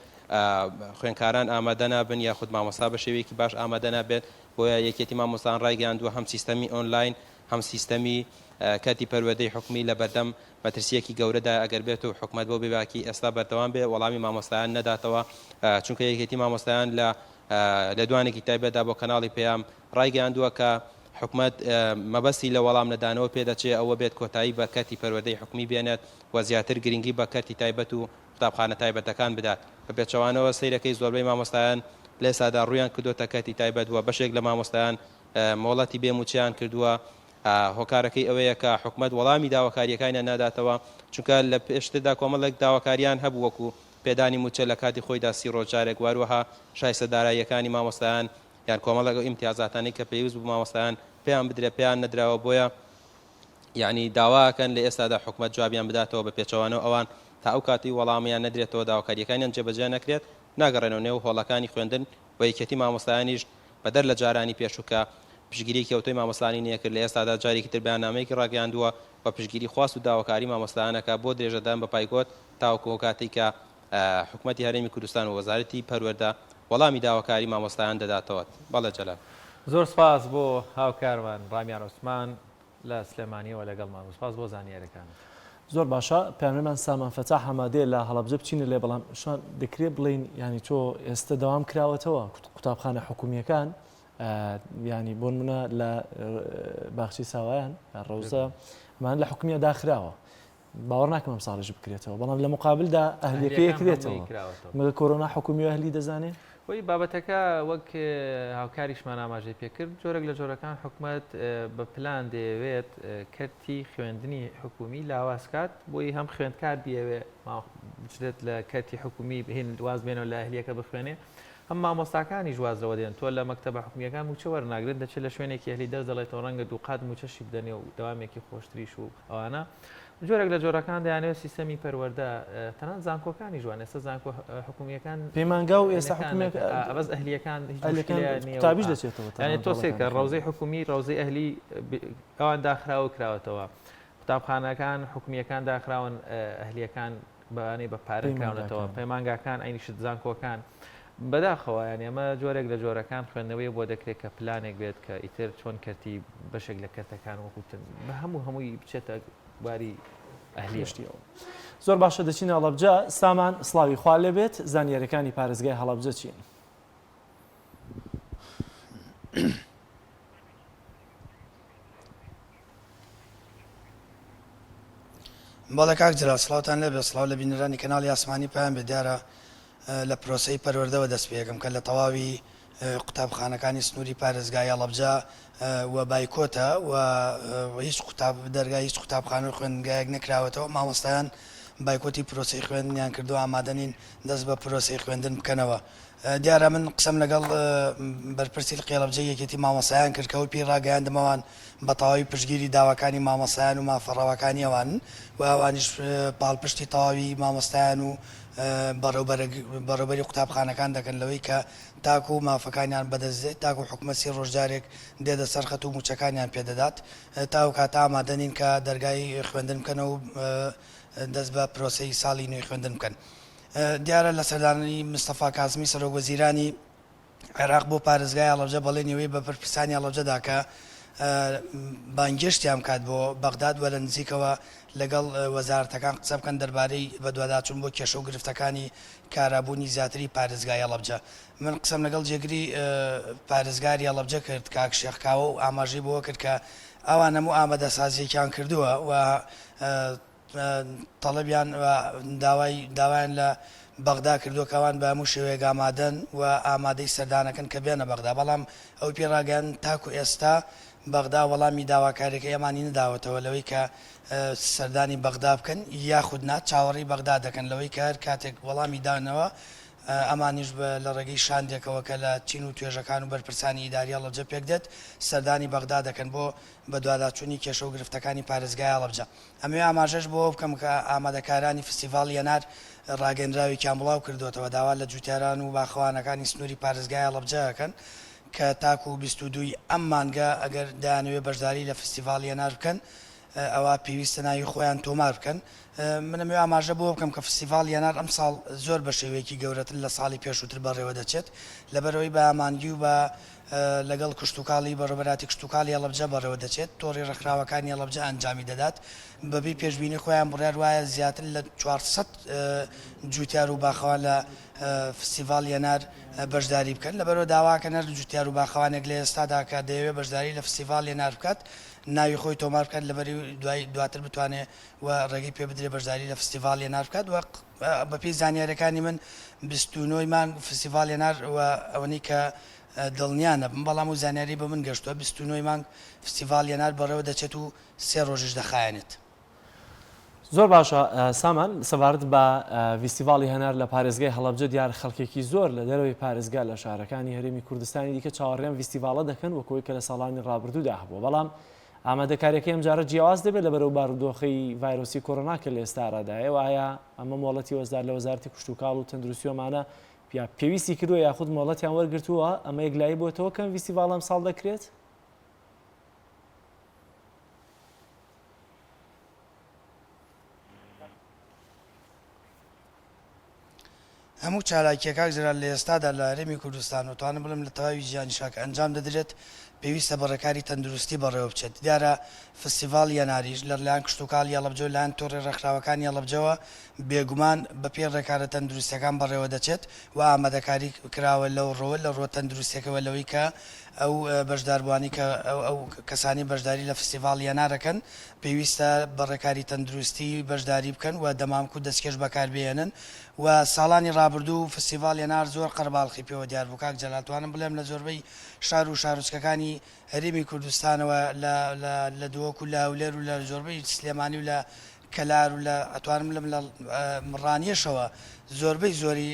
خوێنکاران ئامادە نابن یاخود مامۆستا بە شێوەیەکی باش ئامادە نابێت بۆیە یەکێتی مامۆستان ڕایگەیاندووە هەم سیستەمی ئۆنلاین هەم سیستەمی کاتی پەروەردەی حکومی لە بەردەم مەترسیەکی گەورەدا ئەگەر بێت و حکومەت بۆ بێباکی ئێستا بەردەوام بێ وەڵامی مامۆستایان نەداتەوە چونکە یەکێتی مامۆستایان لە دوانێکی تایبەتدا بۆ کەناڵی پێیام ڕایگەیاندووە کە حکومەت مەبەستی لە وەڵام نەدانەوە پێدەچێت ئەوە بێت کۆتایی بە کاتی پەروەردەی حکومی بێنێت و زیاتر گرنگی بە کارتی تایبەت و قوتابخانە تایبەتەکان بدات بە پێچەوانەوە سەیرەکەی زۆربەی مامۆستایان لە ئێستادا ڕوویان کردوتە کاتی تایبەت وە بەشێک لە مامۆستایان مۆڵەتی بێموچیان کردووە هۆکارەکەی ئەوەیە کە حکومەت وەڵامی داواکاریەکانیان ناداتەوە چونکە لە پێشتردا کۆمەڵێک داواکاریان هەبوو وەکو پێدانی موچە لە کاتی خۆیدا 30 ڕۆژجارێک واروەها شایستەداراییەکانی مامۆستایان یان کۆمەڵێک ئیمتیازاتانی کە پێویست بوو مامۆستایان پێیان بدرێت پێیان نەدراوە بۆیە یعنی داواکەن لە ئێستادا حکومەت جوابیان بداتەوە بە پێچەوانەوە ئەوان تا ئەو کاتی وەڵامیان نەدرێتەوە داواکاریەکانیان جێبەجێ نەکرێت ناگەڕێنەوە نێو هۆڵەکانی خوێندن و یەکێتی مامۆستایانیش بەدەر لە جارانی پێشووکە پشگیریکی ئەوتۆی مامۆستانی نییە کرد لە ئێستادا جارێکی تر بەیاننامەیەکی ڕاگەیاندووە بە پشگیری خواست و داواکاری مامۆستایانەکە بۆ درێژەدان بە پایگۆت تاوەکو کاتی کە حکوومەتی هەرێمی کوردستان و وەزارەتی پەروەردە وەڵامی داواکاری مامۆستایان دەداتەوە بەڵێ جەلال زۆر سپاس بۆ هاوکارمان ڕامیان عوسمان لە سلێمانیەوە لەگەڵمان سپاس بۆ زانیاریەکان زۆر باشە پێمەمان سامان فەتاح هەمادەیە لە هەڵەبجە بچینە لێ بەڵام شان دەکرێت بڵین ینی تۆ ئێستا دەوام کراوەتەوە قوتابخانە حکومیەکان ینی بۆ منە لە باخچی ساوایان ڕەوزە مان لە حکومیە داخراوە باوەڕ ناکەم ئەم ساڵژ بکرێتەوە بەڵام لە مقابلدا ئەهلیەکەی کرێتەوە مگە کۆرۆنا حکومی و ئەهلی دەزانێت وی بابەتەکە وەک هاوکاریشمان ئاماژەی پێکرد جۆرەك لە جۆرەکان حکومت بە پلان دەیەوێت کەرتی خوێندنی حکومی لاوازکات بۆی هەم خوێندکار بیەوێ بچێت لە کەرتی حکومی هین واز بێنەوە لە ئەهلیەکە بخوێنێ ئەم مامۆستاکانی ژوازەوە دێن تۆ لە مەکتەبە حکومیەکان موچە وەرناگرێت دەچێت لە شوێنێکی ئەهلی دەست دەڵێتەوە ڕەنگە دووقات موچەشی بدەنێ و دەوامێکی خۆشتریش و ئەوانە جۆرێک لە جۆرەکان دەیانێت سیستەمی پەروەردە تەنانەت زانکۆکانی جوان ئێستا زانکۆ حکومیەکان پەیمانگا و ئێستا حکومیەکە ئەبەز ئەهلیەکان قوتابیش دەچێتەوە یعنی تۆسێک کە ڕەوزەی حکومی ڕەوزەی ئەهلی ئەوان داخراوە کراوەتەوە قوتابخانەکان حکومیەکان داخراون ئەهلیەکان بەوانەی بە پارە کراونەتەوە پەیمانگاکان ئەینیشت زانکۆکان بەداخەوە یان ئەمە جۆرێک لە جۆرەکان خوێندنەوەی بۆ دەکرێت کە پلانێک بێت کە ئیتر چۆن کەرتی بەشێک لە کەرتەکان وەکوتن بە هەمووی بچێتە باری ئەهلیشتیەوە. زۆر باشە دەچینە هەڵەبجە سامان سڵاوی خوا لێبێت زانیاریەکانی پارێزگای هەڵەبجە چین؟ باڵە کاک جرا سڵاوتان لێبێ سڵاو لە بینەرانی کەناڵی ئاسمانی پایان بێ دیارە لە پرۆسەی پەروەردەوە دەست پێەکەم کە لە تەواوی قوتابخانەکانی سنووری پارێزگای هەڵەبجە و بایکۆتە و هیچ دەرگای هیچ قوتابخانە خوێندنگایەک نەکراوەتەوە مامۆستایان بایکۆتی پرۆسی خوێندنیان کردو ئامادەنین دەست بە پرۆسی خوێندن بکەنەوە. دیارە من قسەم لەگەڵ بەرپرسی قێڵەبجە یەکێتی مامۆسایان کرد کەەوە پێی ڕاگەیاندەمەوان بە تەواوی پشتگیری داواکانی مامۆسایان و مافەڕەوەکانی ئەوان و ئەوانیش پاڵپشتی تەواوی مامۆستایان و بەڕێوبەری قوتابخانەکان دەکەن لەوەی کە تاکو و مافەکانیان بەدەستێت تاکو حکومەتی ڕۆژدارێک دێدە سەرخەت و موچەکانیان پێدەدات تاو کاتا ئامادەنین کە دەرگای خوێندن بکەن و دەست بە پرۆسی ساڵی نوێی خوێندن بکەن. دیارە لە سەردانی مستەفا کازمی سەرۆک وەزیرانی عێراق بۆ پارێزگای هەڵەبجە بەڵێنەوەی بە پرپرسانی هەڵەبجەدا کە بانگشتیان کات بۆ بەغداد وە لە نزیکەوە لەگەڵ وەزارەتەکان قسە بکەن دەربارەی بە دوواداچوون بۆ کێشە و گرفتەکانی کارابوونی زیاتری پارێزگای هەڵەبجە. من قسەم لەگەڵ جێگری پارێزگاری هەڵەبجە کرد کاک شێخکاوە و ئاماژەی بۆ کرد کە ئەوان هەموو ئامادەسازیێکیان کردووە و تەڵەبیان داوایان لە بەغدا کردوکەوان بە هەموو شێوەیەک ئامادەن و ئامادەی سەردانەکەن کە بێنە بەغدا بەڵام ئەو پێڕاگەن تاکو ئێستا بەغدا وەڵامی داواکاریەکە ئەمانی نەداوەتەوە لەوەی کە سەردانی بەغدا بکەن یاخود نات چاوەڕی بەغدا دەکەن لەوەی کە هەر کاتێک وەڵامی دانەوە ئەمانیش لە ڕێگەی شاندێکەوە کە لە چین و توێژەکان و بەرپرسانی ئیداری هەڵەبجە پێک دێت سەردانی بەغدا دەکەن بۆ بە دواداچوونی کێشە و گرفتەکانی پارێزگای هەڵەبجە ئەمێ ئاماژەش بۆ بکەم کە ئامادەکارانی فستیڤاڵ یەنار ڕاگەنراوێکیان بڵاو کردوێتەوە داوا لە جوتیاران و باخەوانەکانی سنووری پارێزگای هەڵەبجەکەن کە تاکو 22 ئەم مانگە ئەگەر دایانەوێ بەشداری لە فستیڤاڵ یەنار بکەن ئەوە پێویستە ناوی خۆیان تۆمار بکەن منەمێ ئاماژە بۆ بکەم کە فستیڤاڵ یەنار ئەم ساڵ زۆر بە شێوەیەکی گەورەتر لە ساڵی پێشووتر بەڕێوە دەچێت لەبەرەوەی بە ئامانگی و بە لەگەڵ کشتتوکاڵی بەڕێبەراتی کشتتوکاڵی هەڵەبجە بەڕێوە دەچێت تۆڕی ڕێکخراوەکانی هەڵەبجە ئەنجامی دەدات بەبێ پێشبینی خۆیان بڕیار وایە زیاتر لە 400 جوتیار و باخەوان لە فستیڤاڵ یەنار بەشداری بکەن لەبەرەوە داواکە نەر جوتیار و باخەوانێک لە ئێستادا کە دەیەوێت بەشداری لە فستیڤاڵ یەنار بکات ناوی خۆی تۆمار بکات لەبەری دواتر بتوانێت و ڕێگەی پێ بدرێت بەشداری لە فستیڤاڵ یەنار بکات و بەپێی زانیاریەکانی من 29 مانگ فستیڤاڵ یەنار و ئەوەی کە دڵنیانە بم بەڵام و زانیاری بە من گەشتووە 29 مانگ فستیڤاڵ یەنار بەڕێوە دەچێت و 3 ڕۆژش دەخایەنێت. زۆر باشە سامان سەبارەت بە فستیڤاڵی هەنار لە پارێزگای هەڵەبجە دیار خەڵکێکی زۆر لە دەرەوەی پارێزگا لە شارەکانی هەرێمی کوردستانی دیکە چاوەڕێیان فستیڤاڵە دەکەن وەکەوەی کە لە ساڵانی ڕابردوودا هەبووە بەڵام ئامادەکاریەکەی ئەم جارە جیاواز دەبێت لەبەرەو بارودۆخی ڤایرۆسی کۆرۆنا کە لە ئێستاڕادایەوە ئایا ئەمە مۆڵەتی وەزدار لە وەزارەتی کشتتوکاڵ و تەندروستیۆمانە پێویستی کردووە یاخود مۆڵەتیان وەرگرتووە ئەمە یەکلایی بۆتەوە کەم فستیڤاڵ ئەم ساڵ دەکرێت؟ هەموو چالاکیەکە زرا لە ئێستادا لە هەرێمی کوردستان و توانم بڵم لە تەواوی ژیانی شاکە ئەنجام دەدرێت پێویستە بەڕێکاری تەندروستی بەڕێوە بچێت دیارە فستیڤاڵ یەناریش لە لایەن کشتتوکاڵی هەڵەبجە و لایەن تۆڕی ڕێکخراوەکانی هەڵەبجەوە بێگومان بە پێ ڕێکارە تەندروستیەکان بەڕێوە دەچێت و ئامادەکاری کراوە لەو لە ڕۆ تەندروستیەکەوە لەوەی کە ئەو بەشداربوانی کە ئەو کەسانی بەشداری لە فستیڤاڵ یەنارەکەن پێویستە بەڕێکاری تەندروستی بەشداری بکەن و دەمامک و دەستکێش بەکاربێنن و ساڵانی ڕابردوو فستیڤاڵ یەنار زۆر قەرباڵخی پێوە دیار بوو کاک جەلاتوانم بڵێم لە زۆربەی شار و شارۆچکەکانی هەرێمی کوردستانەوە لە دۆک و لە هەولێر و لە زۆربەی سلێمانی و لە کەلار و لە ئەتوانم لەم لە ڕانیەشەوە زۆربەی زۆری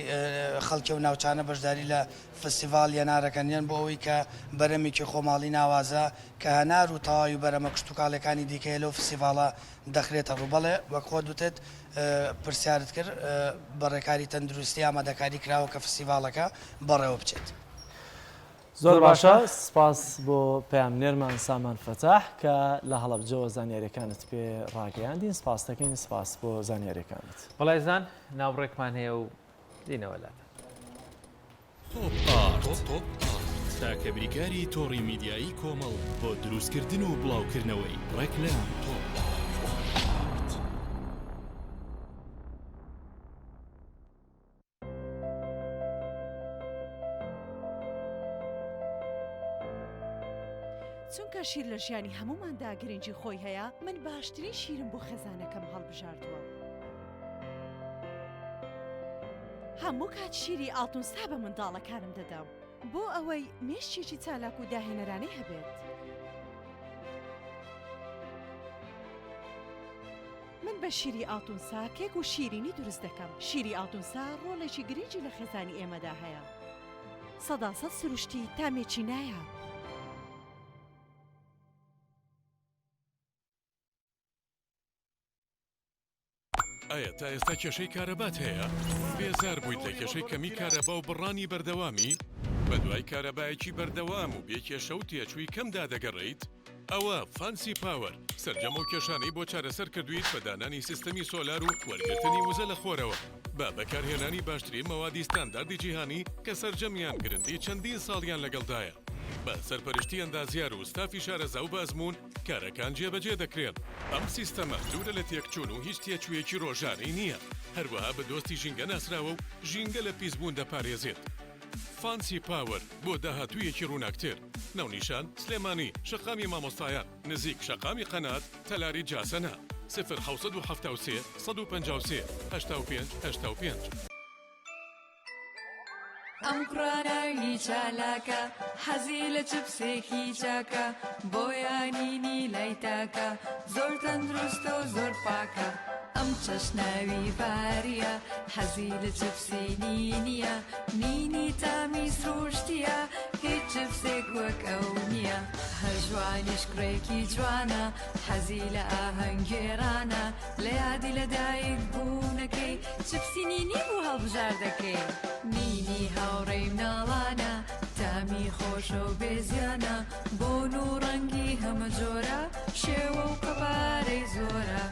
خەڵکی و ناوچانە بەشداری لە فستیڤاڵ یەنارەکەنیان بۆ ئەوەی کە بەرەمێکی خۆماڵی ناوازە کە هەنار و تەواوی بەرەمە کشتتوکاڵەکانی دیکەیە لەو فستیڤاڵە دەخرێتە ڕووبەڵێ وەک خۆ دوتێت پرسیارت کرد بەڕێکاری تەندروستی ئامادەکاری کراوە کە فستیڤاڵەکە بەڕێوە بچێت. زۆر باشە سپاس بۆ پەیامنێرمان سامان فەتاح کە لە هەڵەبجەوە زانیاریەکانت پێ ڕاگەیاندین سپاس دەکەین سپاس بۆ زانیاریەکانت. بەڵێزان ناوڕێکمان هەیە و دینەوە لاتە. تاکە بریکاری تۆڕی میدیایی کۆمەڵ بۆ دروستکردن و بڵاوکردنەوەی ڕێکلام چونکە شیر لە ژیانی هەموماندا گرنگی خۆی هەیە من باشترین شیرم بۆ خێزانەکەم هەڵبژاردووە هەموو کات شیری ئاڵتونستا بە منداڵەکانم دەدام بۆ ئەوەی مێشتێکی چالاک و داهێنەرانەی هەبێت من بە شیری ئاڵتونسا کێک و شیرینی دروست دەکەم شیری ئاڵتونسا ڕۆڵێکی گرنگی لە خێزانی ئێمەدا هەیە 100% سروشتی تامێکی نایە ئایا تا ئێستا کێشەی کارەبات هەیە؟ بێزار بوویت لە کێشەی کەمی کارەبا و بڕانی بەردەوامی؟ بە دوای کارەبایەکی بەردەوام و بێکێشە و تێچووی کەمدا دەگەڕێیت؟ ئەوە فانسی پاوەر سەرجەم و کێشانەی بۆ چارەسەر کردویت بە دانانی سیستەمی سۆلار و وەرگرتنی وزە لە خۆرەوە بە بەکارهێنانی باشترین مەوادی ستانداردی جیهانی کە سەرجەمیان گرنگی چەندین ساڵیان لەگەڵدایە بە سەرپەرشتی ئەندازیار و ستافی شارەزا و بەزمون کارەکان جێبەجێ دەکرێن ئەم سیستەمە دوورە لە تێکچوون و هیچ تێچوویەکی ڕۆژانەی نییە هەروەها بە دۆستی ژینگە ناسراوە و ژینگە لە پیسبوون دەپارێزێت فانسی پاوەر بۆ داهاتوویەکی ڕووناکتر ناونیشان سلێمانی شەقامی مامۆستایان نزیک شەقامی قەنات تەلاری جاسەنە 1970 153 85 85. ئەم قڕاناوی چالاکە حەزی لە چپسێکی چاکە بۆیانینی لای تاکە زۆر تەندروستە و زۆر پاکە ئەم چەشناوی باریە حەزی لە چپسی نینیە نینی تامی سروشتیە هیچ چپسێک وەک ئەو نییە هەر جوانیش کوڕێکی جوانە حەزی لە ئاهەنگێرانە لە یادی لەدایک بوونەکەی چپسی نینی بوو هەڵبژار دەکەی نینی هاوڕێی مناڵانە تامی خۆشە و بێزیانە بۆن و ڕەنگی هەمە جۆرە شێوە و قەبارەی زۆرە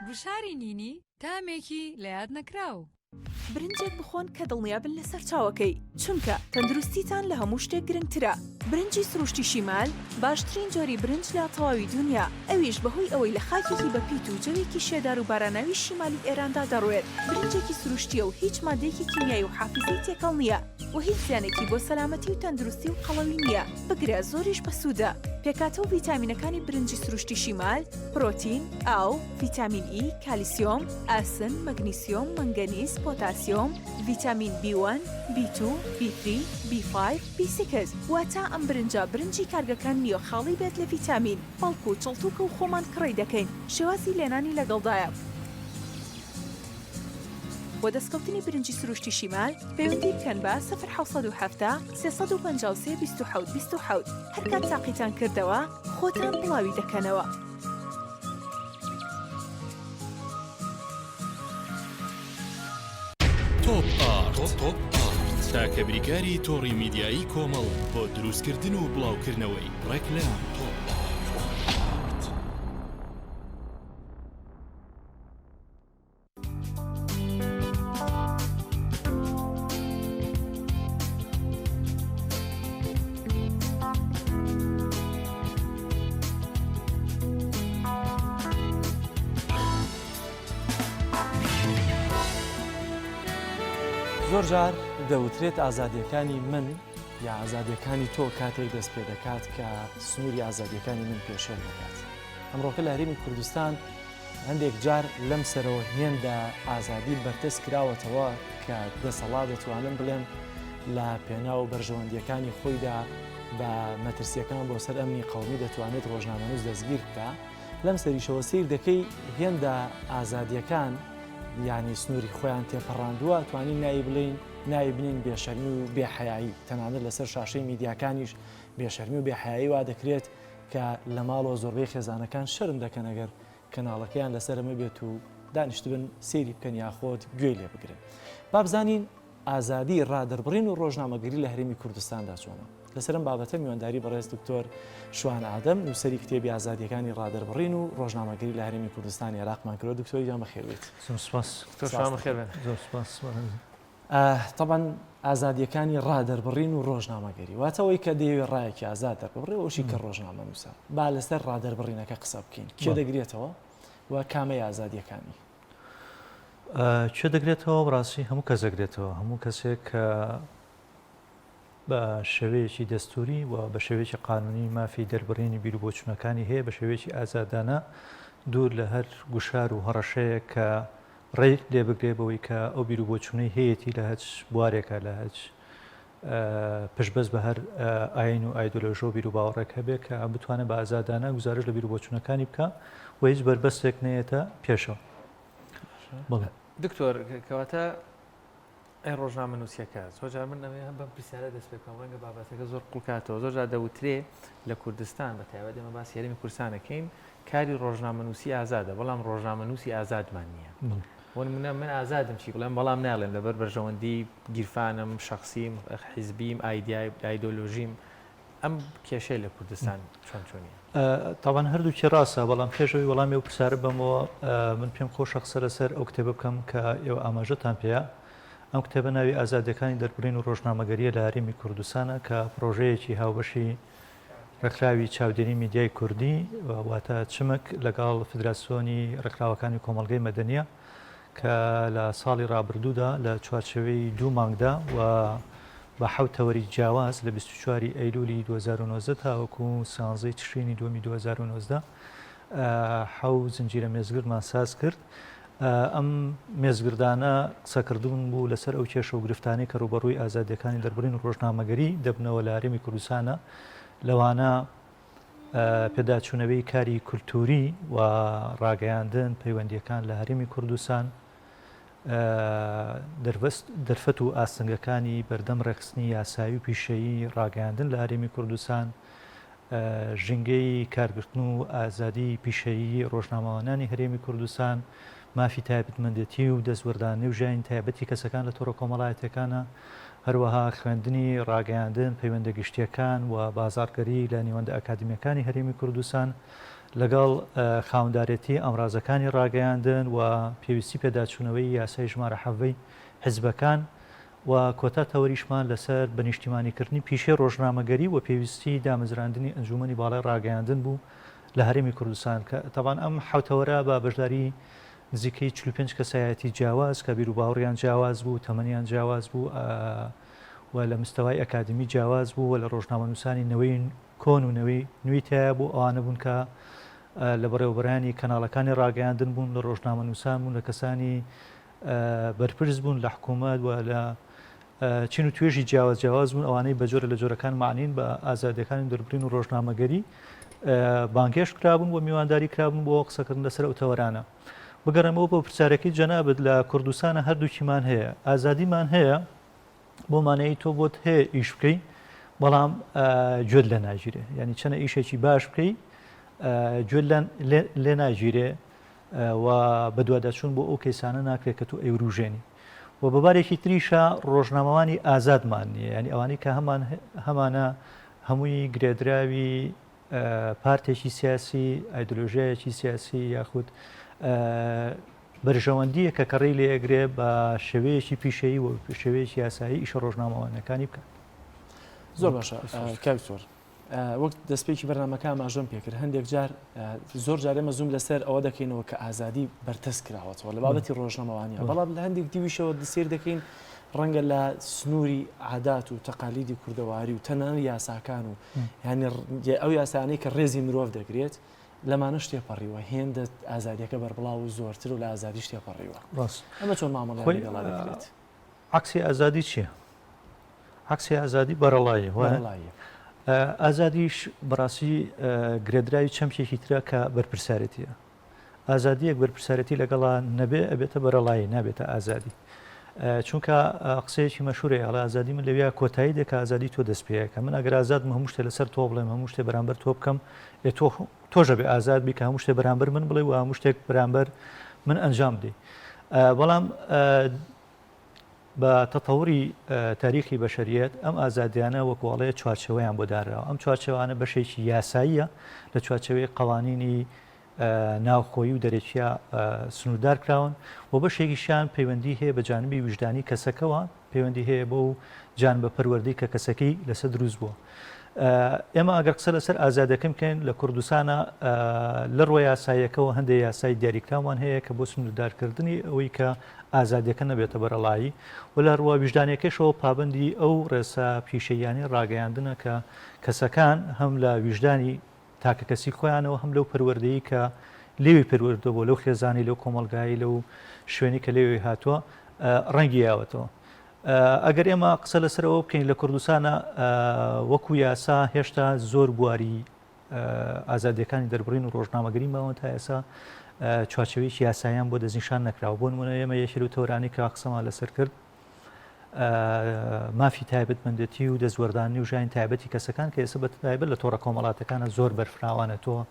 گوشاری نینی تامێکی لە یاد نەکراو برنجێک بخۆن کە دڵنیابن لەسەر چاوەکەی چونکە تەندروستیتان لە هەموو شتێک گرنگترە برنجی سروشتی شیمال باشترین جۆری برنج لە تەواوی دنیا ئەویش بەهۆی ئەوەی لە خاکێکی بەپیت و جەوێکی شێدار و باراناوی شیمالی ئێراندا دەڕوێت برنجێکی سروشتیە و هیچ مادەیەکی کیمیایی و حافزەی تێکەڵ نییە و هیچ زیانێکی بۆ سەلامەتی و تەندروستی و قەڵەوی نییە بگرە زۆریش بەسوودە پێکاتە و ڤیتامینەکانی برنجی سروشتی شیمال پرۆتین، ئاو، ڤیتامین ئی، کالیسیۆم، ئاسن، مەگنیسیۆم، مەنگەنیز، پۆتاسیۆم، ڤیتامین B1، B2، B3، B5، B6 واتە ئەم برنجی کارگەکان نییە خاڵی بێت لە ڤیتامین بەڵکو و چڵتوکە و خۆمان کڕی دەکەین شێوازی لێنانی لەگەڵدایە بۆ دەستکەوتنی برنجی سروشتی شیمال پەیوەندی بکەن بە 1970 353 27 27 هەر کات تاقیتان کردەوە خۆتان بڵاوی دەکەنەوە. تۆپ ئارت تاکە بریکاری تۆڕی میدیایی کۆمەڵ بۆ دروستکردن و بڵاوکردنەوەی ڕێکلام تۆپ زۆر جار دەوترێت ئازادیەکانی من یا ئازادیەکانی تۆ کاتێک دەست پێ دەکات کە سنووری ئازادیەکانی من پێشێل دەکات. ئەمڕۆکە لە هەرێمی کوردستان هەندێک جار لەم سەرەوە هێندە ئازادی بەردەست کراوەتەوە کە دەسەڵات دەتوانن بڵێن لە پێناو بەرژەوەندیەکانی خۆیدا بە مەترسیەکان بۆ سەر ئەمنی قەومی دەتوانێت ڕۆژنامەنووس دەستگیر بکە. لەم سەریشەوە سیر دەکەی هێندە ئازادیەکان یعنی سنووری خۆیان تێپەڕاندووە توانین نایی بڵین نایی بنین بێشەرمی و بێحەیایی تەنانەت لەسەر شاشەی میدیاکانیش بێشەرمی و بێحەیایی وا دەکرێت کە لە ماڵەوە زۆربەی خێزانەکان شەرم دەکەن ئەگەر کەناڵەکەیان لەسەرمە بێت و دانیشتبن سێری بکەن یاخۆت گوێی لێ بگرن. با بزانین ئازادی ڕادەربڕین و ڕۆژنامەگەری لە هەرێمی کوردستاندا چۆنە. لەسەرم بابەتە میوانداری بەڕێز دکتۆر شوان ئادەم نووسەری کتێبی ئازادیەکانی ڕادەربڕین و ڕۆژنامەگەری لە هەرێمی کوردستانی عێراقمان کردەوە. دکتۆری جان بەخێربێت. طبعا ئازادیەکانی ڕادەربڕین و ڕۆژنامەگەری واتەوەی کە دەیەوێت ڕایەکی ئازاد دەربڕێ ئەوشی کە ڕۆژنامەنووسە با لەسەر ڕادەربڕینەکە قسە بکەین کێ دەگرێتەوە و کامەی ئازادیەکانی چێ دەگرێتەوە بڕاستی هەموو کەس دەگرێتەوە هەموو کەسێک کە بە شێوەیەکی دەستوری و بە شێوەیەکی قانونی مافی دەربڕینی بیر و بۆچوونەکانی هەیە بە شێوەیەکی ئازادانە دوور لە هەر گوشار و هەڕەشەیە کە ڕێ لێ بگرێ بەوەی کە ئەو بیر و بۆچوونەی هەیەی لە هەچ بوارێکە لە هەچ پشتبەست بە هەر ئاین و ئایدۆلۆژۆ بیر و باوەڕێک هەبێت کە بتوانێت بە ئازادانە گزارش لە بیر و بۆچوونەکانی بکە و هیچ بەربەستێک نەیەتە پێشەوە. دکتۆر کەواتە ئەی ڕۆژنامەنووسیەکە زۆرجار من ئەوەیە هەم بەم پرسیارە دەست پێ بکەم ڕەنگە بابەتەکە زۆر قوڵکاتەوە زۆرجار دەوترێ لە کوردستان بە تایبەت ئێمە باسی هەرێمی کوردستانەکەین کاری ڕۆژنامەنووسی ئازادە بەڵام ڕۆژنامەنووسی ئازادمان نییە. وەنمونە من ئازادم چی بڵێم بەڵام ناڵێم لەبەر بەرژەوەندی گیرفانم شخصیم حیزبیم ئایدۆلۆژیم ئەم کێشەی لە کوردستان چۆنیە؟ تاوان هەردووکی ڕاستە بەڵام پێشەوەی وەڵامی ئەو پرسیارە بەمەوە من پێم خۆشە قسە لەسەر ئەو کتێبە بکەم کە ئێوە ئاماژەتان پێەیە. ئەم کتێبە ناوی ئازادیەکانی دەربڕین و ڕۆژنامەگەریە لە هەرێمی کوردستانە کە پرۆژەیەکی هاوبەشی ڕێکخراوی چاودێری میدیای کوردی واتە چمک لەگەڵ فدراسیۆنی ڕێکخراوەکانی کۆمەڵگەی مەدەنیە کە لە ساڵی ڕابردوودا لە چوارچێوەی 2 مانگدا و بە حوتەوەری جیاواز لە 24 ئەیلولی 2019 تاوەکو 13 تشرینی 2019 حەو زنجیرە مێزگرمان ساز کرد. ئەم مێزگردانە قسەکردون بوو لەسەر ئەو کێشە و گرفتانی کە ڕوبەڕووی ئازادیەکانی دەربڕین و ڕۆژنامەگەری دەبنەوە لە هەرێمی کوردستانە لەوانە پێداچوونەوەی کاری کولتوری و ڕاگەیاندن پەیوەندیەکان لە هەرێمی کوردستان دەرفەت و ئاستنگەکانی بەردەم ڕێخستنی یاسایی و پیشەیی ڕاگەیاندن لە هەرێمی کوردستان ژینگەی کارگرتن و ئازادی پیشەیی ڕۆژنامەوانانی هەرێمی کوردستان مافی تایبەتمەندێتی و دەستوەردانی و ژیانی تایبەتی کەسەکان لە تۆڕە کۆمەڵایەتەکانە هەروەها خوێندنی ڕاگەیاندن پەیوەندە گشتیەکان و بازارگەری لە نێوەندە ئەکادمیەکانی هەرێمی کوردستان لەگەڵ خاوەندارێتی ئەمڕازەکانی ڕاگەیاندن و پێویستی پێداچوونەوەی یاسای ژمارە حەڤەی حیزبەکان و کۆتا تەوەریشمان لەسەر بەنیشتیمانیکردنی پیشەی ڕۆژنامەگەری و پێویستی دامەزراندنی ئەنجومەنی باڵای ڕاگەیاندن بوو لە هەرێمی کوردستان کە تەبان ئەم حوتەوەرە بە بەشداری نزیکەی 45 کەسایەتی جیاواز کە بیر و باوەڕیان جیاواز بوو تەمەنیان جیاواز بوو و لە مستەوای ئەکادمی جیاواز بوو و لە ڕۆژنامەنووسانی نەوەی کۆن و نەوەی نوێی تایە بوو ئەوانە بوون کە لە بەڕێوەبەرانی کەناڵەکانی ڕاگەیاندن بوون لە ڕۆژنامەنووسان بوون لە کەسانی بەرپرس بوون لە حکوومەت و لە چین و توێژی جیاواز بوون ئەوانەی بە جۆرە لە جۆرەکان معنین بە ئازادیەکانی دەربڕین و ڕۆژنامەگەری بانگێش کرابوون و میوانداری کرابوون بۆ قسەکردن لەسەر ئەو تەوەرانە بگەڕێمەوە بۆ پرسیارەکەی جەنابەت لە کوردستانە هەردووکیمان هەیە ئازادیمان هەیە بۆمانەیە تۆ بۆت هەیە ئیش بکەی بەڵام گوێت لە ناگیرێ یعنی چەنە ئیشێکی باش بکەی گوێت لێ ناگیرێ و بەدواداچوون بۆ ئەو کەسانە ناکرێت کە تو ئەیروژێنی و بەبارێکی تریشە ڕۆژنامەوانی ئازادمان نییە ینی ئەوانەی کە هەمانە هەمووی گرێدراوی پارتێکی سیاسی ئایدۆلۆژیایەکی سیاسی یاخود بەرژەوەندیە کە کەڕی لێ ئەگرێ بە شێوەیەکی پیشەیی و شێوەیەکی یاسایی ئیشە ڕۆژنامەوانەکانی بکات. زۆر باشە کاکتۆر وەک دەستپێکی بەرنامەکە ئاماژەم پێکرد هەندێک جار زۆر جارێمە زوم لەسەر ئەوە دەکەینەوە کە ئازادی بەرتەس کراوەتەوە لە بابەتی ڕۆژنامەوانیە بەڵام لە هەندێک دیویشەوە سیر دەکەین ڕەنگە لە سنووری عادات و تەقالیدی کوردەواری و تەنان یاساکان و یعنی ئەو یاسانەی کە ڕێزی مرۆڤ دەگرێت لەمانە شتێپەڕیوە هێندە ئازادیەکە بەربڵاو و زۆرتر و لە ئازادی شتێپەڕیوە ئەمە چۆن مامەڵی لەگەڵا دەکرێت عکسی ئازادی چییە؟ عکسی ئازادی بەرەڵایە ئازادیش بەڕاستی گرێدراوی چەمکێکی ترە کە بەرپرسارەتیە ئازادیەک بەرپرسارەتی لەگەڵا نەبێ ئەبێتە بەرەڵایی نابێتە ئازادی چونکە قسەیەکی مەشهورە هەڵە ئازادی من لەوێ کۆتایی دێکە ئازادی تۆ دەست پێەکە من ئەگەر ئازاد هەموو شتێ لەسەر تۆ بڵێم هەموو شتێ بەرامبەر تۆ بکەم تۆژە بێ ئازاد بیکە هەموو شتێ بەرامبەر من بڵێ و هەموو شتێک بەرامبەر من ئەنجام بدەی بەڵام بە تەتەوری تاریخی بەشەریەت ئەم ئازادیانە وەکوڵەیە چوارچەوەیان بۆ داراوە ئەم چوارچەوانە بەشێکی یاساییە لە چوارچەوەی قەوانینی ناوخۆیی و دەرەکیە سنووردار کراون و بەشێکیشیان پەیوەندی هەیە بە جانبی وجدانی کەسەکەەوە پەیوەندی هەیە بۆ جان بە پەروەردەی کە کەسەکەی لەسەر دروست بووە ئێمە ئەگەر قسە لەسەر ئازادەکەم بکەین لە کوردستانە لە ڕۆی یاساییەکەەوە هەندێک یاسای دیاریکراوان هەیە کە بۆ سنووردارکردنی ئەوەی کە ئازادیەکە نەبێتە بەرەڵایی و لە ڕوە ویژدانەکەشەوە پابندی ئەو ڕێسا پیشەیانی ڕاگەیاندنە کە کەسەکان هەم لە ویژدانی تاکە کەسی خۆیانەوە هەم لەو پەروەردەیی کە لێوی پەروەردە بۆ لەو خێزانی لەو کۆمەلگایی لەو شوێنی کە لێوی هاتووە ڕەنگی یاوەتەوە ئەگەر ئێمە قسە لەسەرەوە بکەین لە کوردستانە وەکو یاسا هێشتا زۆر بواری ئازادیەکانی دەربڕین و ڕۆژنامەگەری ماوە تا ئێسا چوارچەوەیەکی یاساییان بۆ دەستنیشان نەکراوە بۆ نمونە ئێمە یەکێک و تەورانی کە قسەمان لەسەر کرد مافی تایبەتمەندێتی و دەستوەردانی و ژیانی تایبەتی کەسەکان کە ئێستا بە تایبەت لە تۆڕە کۆمەڵاتەکانە زۆر بەرفراوانێتەوە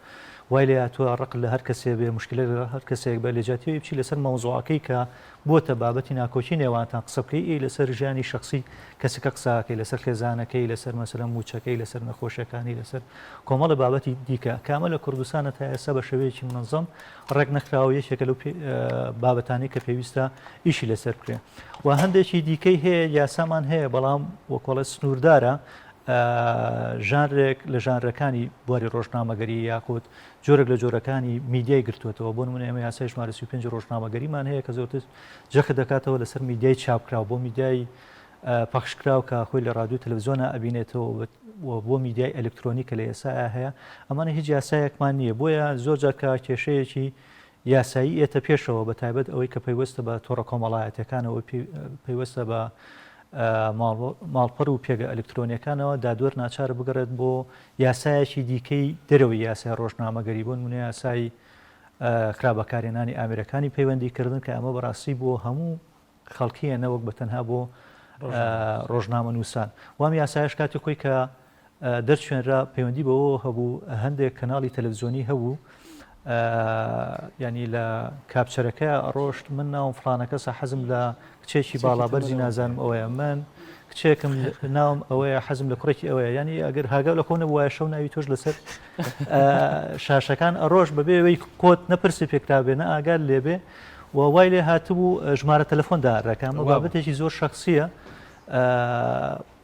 وای لێ هاتووە ڕق لە هەر کەسێ بێ مشکلە هەر کەسێک بە لێجاتیەوەی بچی لەسەر مەوزوعەکەی کە بۆتە بابەتی ناکۆچی نێوانتان قسە بکەی لەسەر ژیانی شخصی کەسەکە قساکەی لەسەر خێزانەکەی لەسەر مەسەلەن موچەکەی لەسەر نەخۆشیەکانی لەسەر کۆمەڵە بابەتی دیکە کامە لە کوردستانە تا ئێستا بە شێوەیەکی منەظەم ڕێک نەکراوە یەکێکە لەو بابەتانی کە پێویستە ئیشی لەسەر بکرێ و هەندێکی دیکەی هەیە یاسامان هەیە بەڵام وەکۆڵە سنووردارە ژانرێک لە ژانرەکانی بواری ڕۆژنامەگەری یاخود جۆرێک لە جۆرەکانی میدیای گرتوێتەوە بۆ نمونە ئێمە یاسای ژمارە 35 ڕۆژنامەگەریمان هەیە کە زۆرتر جەخت دەکاتەوە لەسەر میدیای چاپکراوە بۆ میدیای پەخشکراو کە خۆی لە ڕادیو تەلەڤیزیۆنە ئەبینێتەوە بۆ میدیای ئەلکترۆنیکە لە ئێستا هەیە ئەمانە هیچ یاسایەکمان نییە بۆیە زۆر جارکە کێشەیەکی یاسایی ئێتە پێشەوە بە تایبەت ئەوەی کە پەیوەستە بە تۆڕە کۆمەڵایەتەکانەوە پەیوەستە بە ماڵپەر و پێگە ئەلکترۆنیەکانەوە دادوەر ناچارە بگەڕێت بۆ یاسایەکی دیکەی دەرەوەی یاسای ڕۆژنامەگەری بوون منە یاسای خراپبەکارهێنانی ئامریکانی پەیوەندیکردن کە ئەمە بەڕاستی بۆ هەموو خەڵکیە نەوەک بە تەنها بۆ ڕۆژنامە نووسان وام یاسایش کاتی خۆی کە دەرچێنرا پەیوەندی بەوە هەبوو هەندێک کەناڵی تەلەڤیزیۆنی هەبوو ینی لە کاپچەرەکە ئەڕۆشت من ناوم فڵانەکەسە حەزم لە کچێکی باڵابەرزی نازانم ئەوەیە من کچێکم ناوم ئەوەیە حەزم لە کوڕێکی ئەوەیە ینی ئەگەر هاگەو لە کۆنە وایە شەو ناوی تۆش لەسەر شاشەکان ئەڕۆژ بەبێەوەی کۆت نەپرسی پێکرابێ نە ئاگار لێبێ و وای لێ هاتبوو ژمارە تەلەفۆندا ڕێکامە بابەتێکی زۆر شخصیە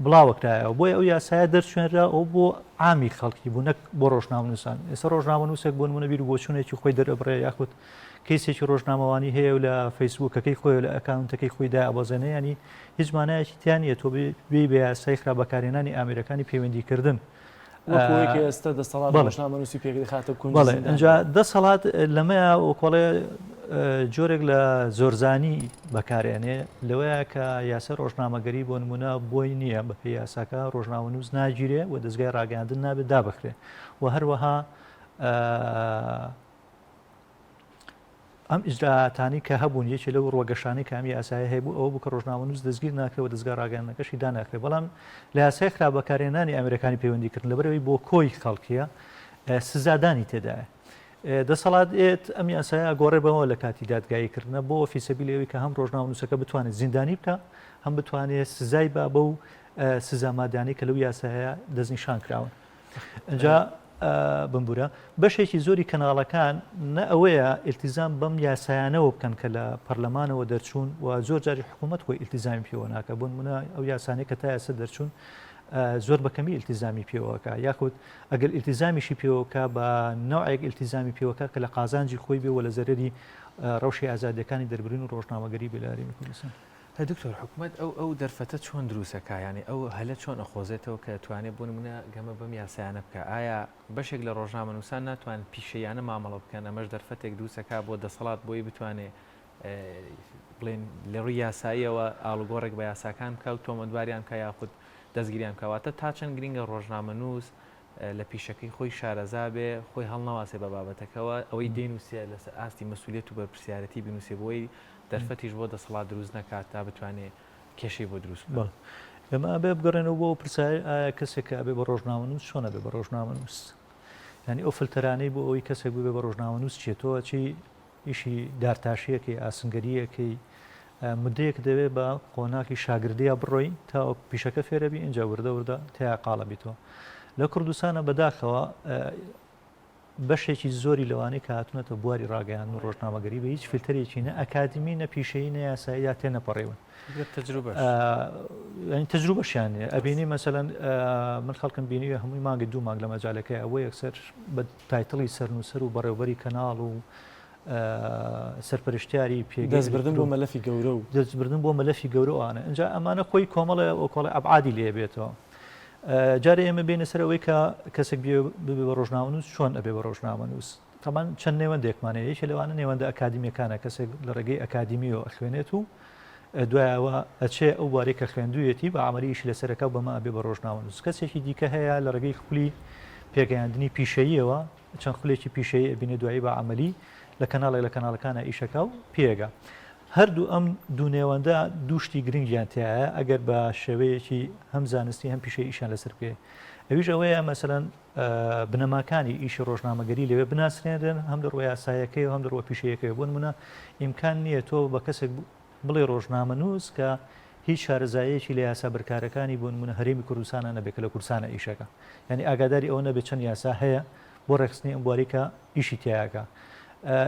بڵاوەکرایەوە بۆی ئەو یاسایە دەرچێنرا ئەو بۆ عامی خەڵکی بوو نەک بۆ ڕۆژنامەنووسان ئێستا ڕۆژنامەنووسێک بۆ نمونە بیر بۆچوونێکی خۆی دەرەبڕێ یاخود کەیسێکی ڕۆژنامەوانی هەیە و لە فەیسبووکەکەی خۆی لە ئەکاونتەکەی خۆیدا ئەبۆزێنە ینی هیچ مانایەکی تیان نیە تۆ بێ بە یاسای خراپبەکارهێنانی ئامریکانی پەیوەندیکردن ئێستا دەسەڵات ڕۆژنامەنووسی پێ خاتە بەڵێ ئەنجا دەسەڵات لەمەیە کۆڵێ جۆرێک لە زۆرزانی بەکارێنێ لەوەیە کە یاسا ڕۆژنامەگەری بۆ نمونە بۆی نییە بە پێی یاساکە ڕۆژنامەنووس ناگیرێ و دەستگای ڕاگەاندن نابێت دابخرێ و هەروەها ئەم ئیجراتانی کە هەبوون یەکی لەو ڕۆگەشانی کامی یاسایی هەیە بوو ئەوە بوو کە ڕۆژنامەنووس دەستگیر ناکرێەوە دەستگا ڕاگەاندنەکەشی داناکرێت بەڵام لە یاسای خراپبەکارهێنانی ئەمریکانی پەیوەندیکردن لەبەرەوەی بۆ کۆی خەڵکیە سزادانی تێدایە دەسەڵات ئەم یاسایە گۆڕێبەوە لە کاتی دادگاییکردنە بۆ فیسەبیلەوەی کە هەم ڕۆژنامەنووسەکە بتوانێت زیندانی بکە هەم بتوانێت سزای با بەو سزامادانی کە لەو یاسایە دەستنیشان کراون ئەجا بمبورە بەشێکی زۆری کەناڵەکان نە ئەوەیە ئیلتیزام بەم یاسایانەوە بکەن کە لە پەرلەمانەوە دەرچوون و زۆر جاری حکوومەت خۆی ئیلتیزامی پێوە ناکە بۆ نمونە ئەو یاسانەی کە تا ئێستا دەرچوون زۆر بەکەمی ئیلتیزامی پێوەکە یاخود ئەگەر ئیلتیزامیشی پێوەکە بە نوعێک ئیلتیزامی پێوەکە کە لە قازانجی خۆی بێ و لە زەرری ڕەوشی ئازادەکانی دەربرین و ڕۆژنامەگەری بەلاری کوردستان دکتۆر حکوومەت ئەو دەرفەتە چۆن دروستەکە ینی ئەو هەلە چۆن ئەخۆزێتەوە کە توانێت بۆ نمونە گەمە بەم یاسایانە بکە ئایا بەشێک لە ڕۆژنامەنووسان ناتوان پیشەیانە مامەڵە بکەن ئەمەش دەرفەتێک دروستەکە بۆ دەسەڵات بۆی بتوانێت بڵێن لە ڕووی یاساییەوە ئاڵوگۆڕێک بە یاساکان بکە و تۆمەتباریان کە یاخود دەستگیریان کەواتە تا چەند گرنگە ڕۆژنامەنووس لە پیشەکەی خۆی شارەزا بێ خۆی هەڵنەواسێ بە بابەتەکەەوە ئەوەی دێنووسە لە ئاستی مەسوولێت و بەرپرسیارەتی بنووسێ بۆی دەرفەتیش بۆ دەسەڵات دروست نەکات تا بتوانێت کێشەی بۆ دروست ئێمە ئەبێ بگەڕێنەوە بۆ پرسیاری ئایا کەسێک ئەبێ بە ڕۆژنامەنووس چۆنە بێ بە ڕۆژنامەنووس ینی ئەو فلتەرانەی بۆ ئەوەی کەسێک بێ بە ڕۆژنامەنووس چێتەوە چی ئیشی دارتاشیەکەی ئاسنگەریەکەی مدەیەک دەوێت بە قۆناکی شاگردیا بڕۆی تا پیشەکە فێرەبی اینجا وردە تیا قاڵە بیتەوە لە کوردستانە بەداخەوە بەشێکی زۆری لەوانەی کە هاتوونەتە بواری ڕاگەیان و ڕۆژنامەگەری بە هیچ فیلتەرێکی نە ئەکادمی نە پیشەی نە یاسایی یا تێنەپەڕێون تەجروبەشیانێ ئەبینی مەسەلەن من خەڵکم بینیوە هەمووی مانگە دوو مانگ لە مەجالەکەی ئەوە یەکسەر بە تایتڵی سەرنووسەر و بەڕێوبەری کەناڵ و سەرپەرشتیاری دەستبردن بۆ مەلەفی گەورە و دەستبردن بۆ مەلەفی گەورەوانە اینجا ئەمانە خۆی کۆمەڵە ئۆکۆڵی ئەبعادی لێ بێتەوە جارە ئێمە بینە سەرەوەی کە کەسێک بێ بە ڕۆژنامەنووس چۆن ئەبێ بە ڕۆژنامەنووس تەمان چەند نێوەندێکمانەیە یەکێ لەوانە نێوەندە ئەکادیمیەکانە کەسێک لە ڕێگەی ئەکادیمیەوە ئەخوێنێت و دوایەوە ئەچێ ئەو وارەی کە خوێندوویەتی بە ئامەریشی لەسەرەکە بەمە ئەبێ بە ڕۆژنامەنووس کەسێکی دیکە هەیە لە ڕێگەی خولی پێگەیاندنی پیشەییەوە چەند خولێکی پیشەیە ئەبینێ دوایی بە عملی لە کەناڵێک لە کەناڵەکانە ئیشەکە و پێگە هەردوو ئەم دوو نێوەندە دووشتی گرنگیان تایە ئەگەر بە شێوەیەکی هەم زانستی هەم پیشەی ئیشان لەسەر پێ ئەویش ئەوەیە مەسەلەن بنەماکانی ئیشی ڕۆژنامەگەری لەوێ بناسرێنن هەم دەڕۆ یاسایەکەی و هەم دەڕۆ پیشەیەکەی بۆ نمونە ئیمکان نییە تۆ بە کەسێک بڵێ ڕۆژنامەنووس کە هیچ شارەزایەکی لە یاسا بەرکارەکانی بۆ نمونە هەرێمی کوردستانە نەبێت کە لە کوردستانە ئیشەکە یعنی ئاگاداری ئەوە نەبێت چەند یاسا هەیە بۆ ڕێخستنی ئەم بواریکە ئیشی تیاکە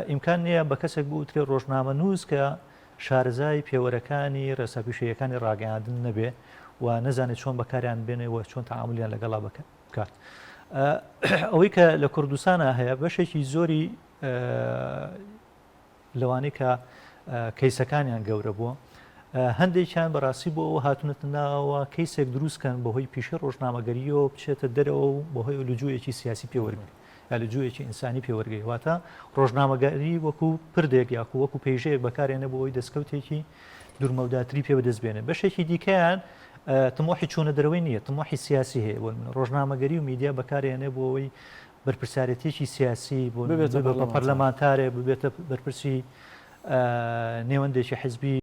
ئیمکان نییە بە کەسێک بوترێ ڕۆژنامەنووس کە شارەزای پێوەرەکانی ڕێسەپیشەیەەکانی ڕاگەاندن نەبێ و نەزانێت چۆن بەکاریان بێنەوە چۆن تەعاملیان لەگەڵا بکات ئەوەی کە لە کوردستانە هەیە بەشێکی زۆری لەوانەی کە کەیسەکانیان گەورە بووە هەندێکیان بەڕاستی بۆ ئەو هاتونەتەوە کەیسێک دروستکەن بەهۆی پیشە ڕۆژنامەگەریەوە بچێتە دەرەوە بەهۆی لوجوویەکی سیاسی پێوەرگێت یا لوجوویەکی ئینسانی پێوەرگەی واتە ڕۆژنامەگەری وەکو پردێک یاکو وەکو پێیژەیەک بەکارێنە بۆ ئەوی دەستکەوتێکی دوورمەوداتری پێ بەدەستبێنێ بەشێکی دیکەیان تمۆحی چوونە دەرەوەی نییە تمۆحی سیاسی هەیە بۆ ڕۆژنامەگەری و میدیا بەکارێنێ بۆ ئەوی بەرپرسارەتێکی سیاسی بۆ پەرلەمانتارێ ببێتە بەرپرسی نێوەندێکی حزبی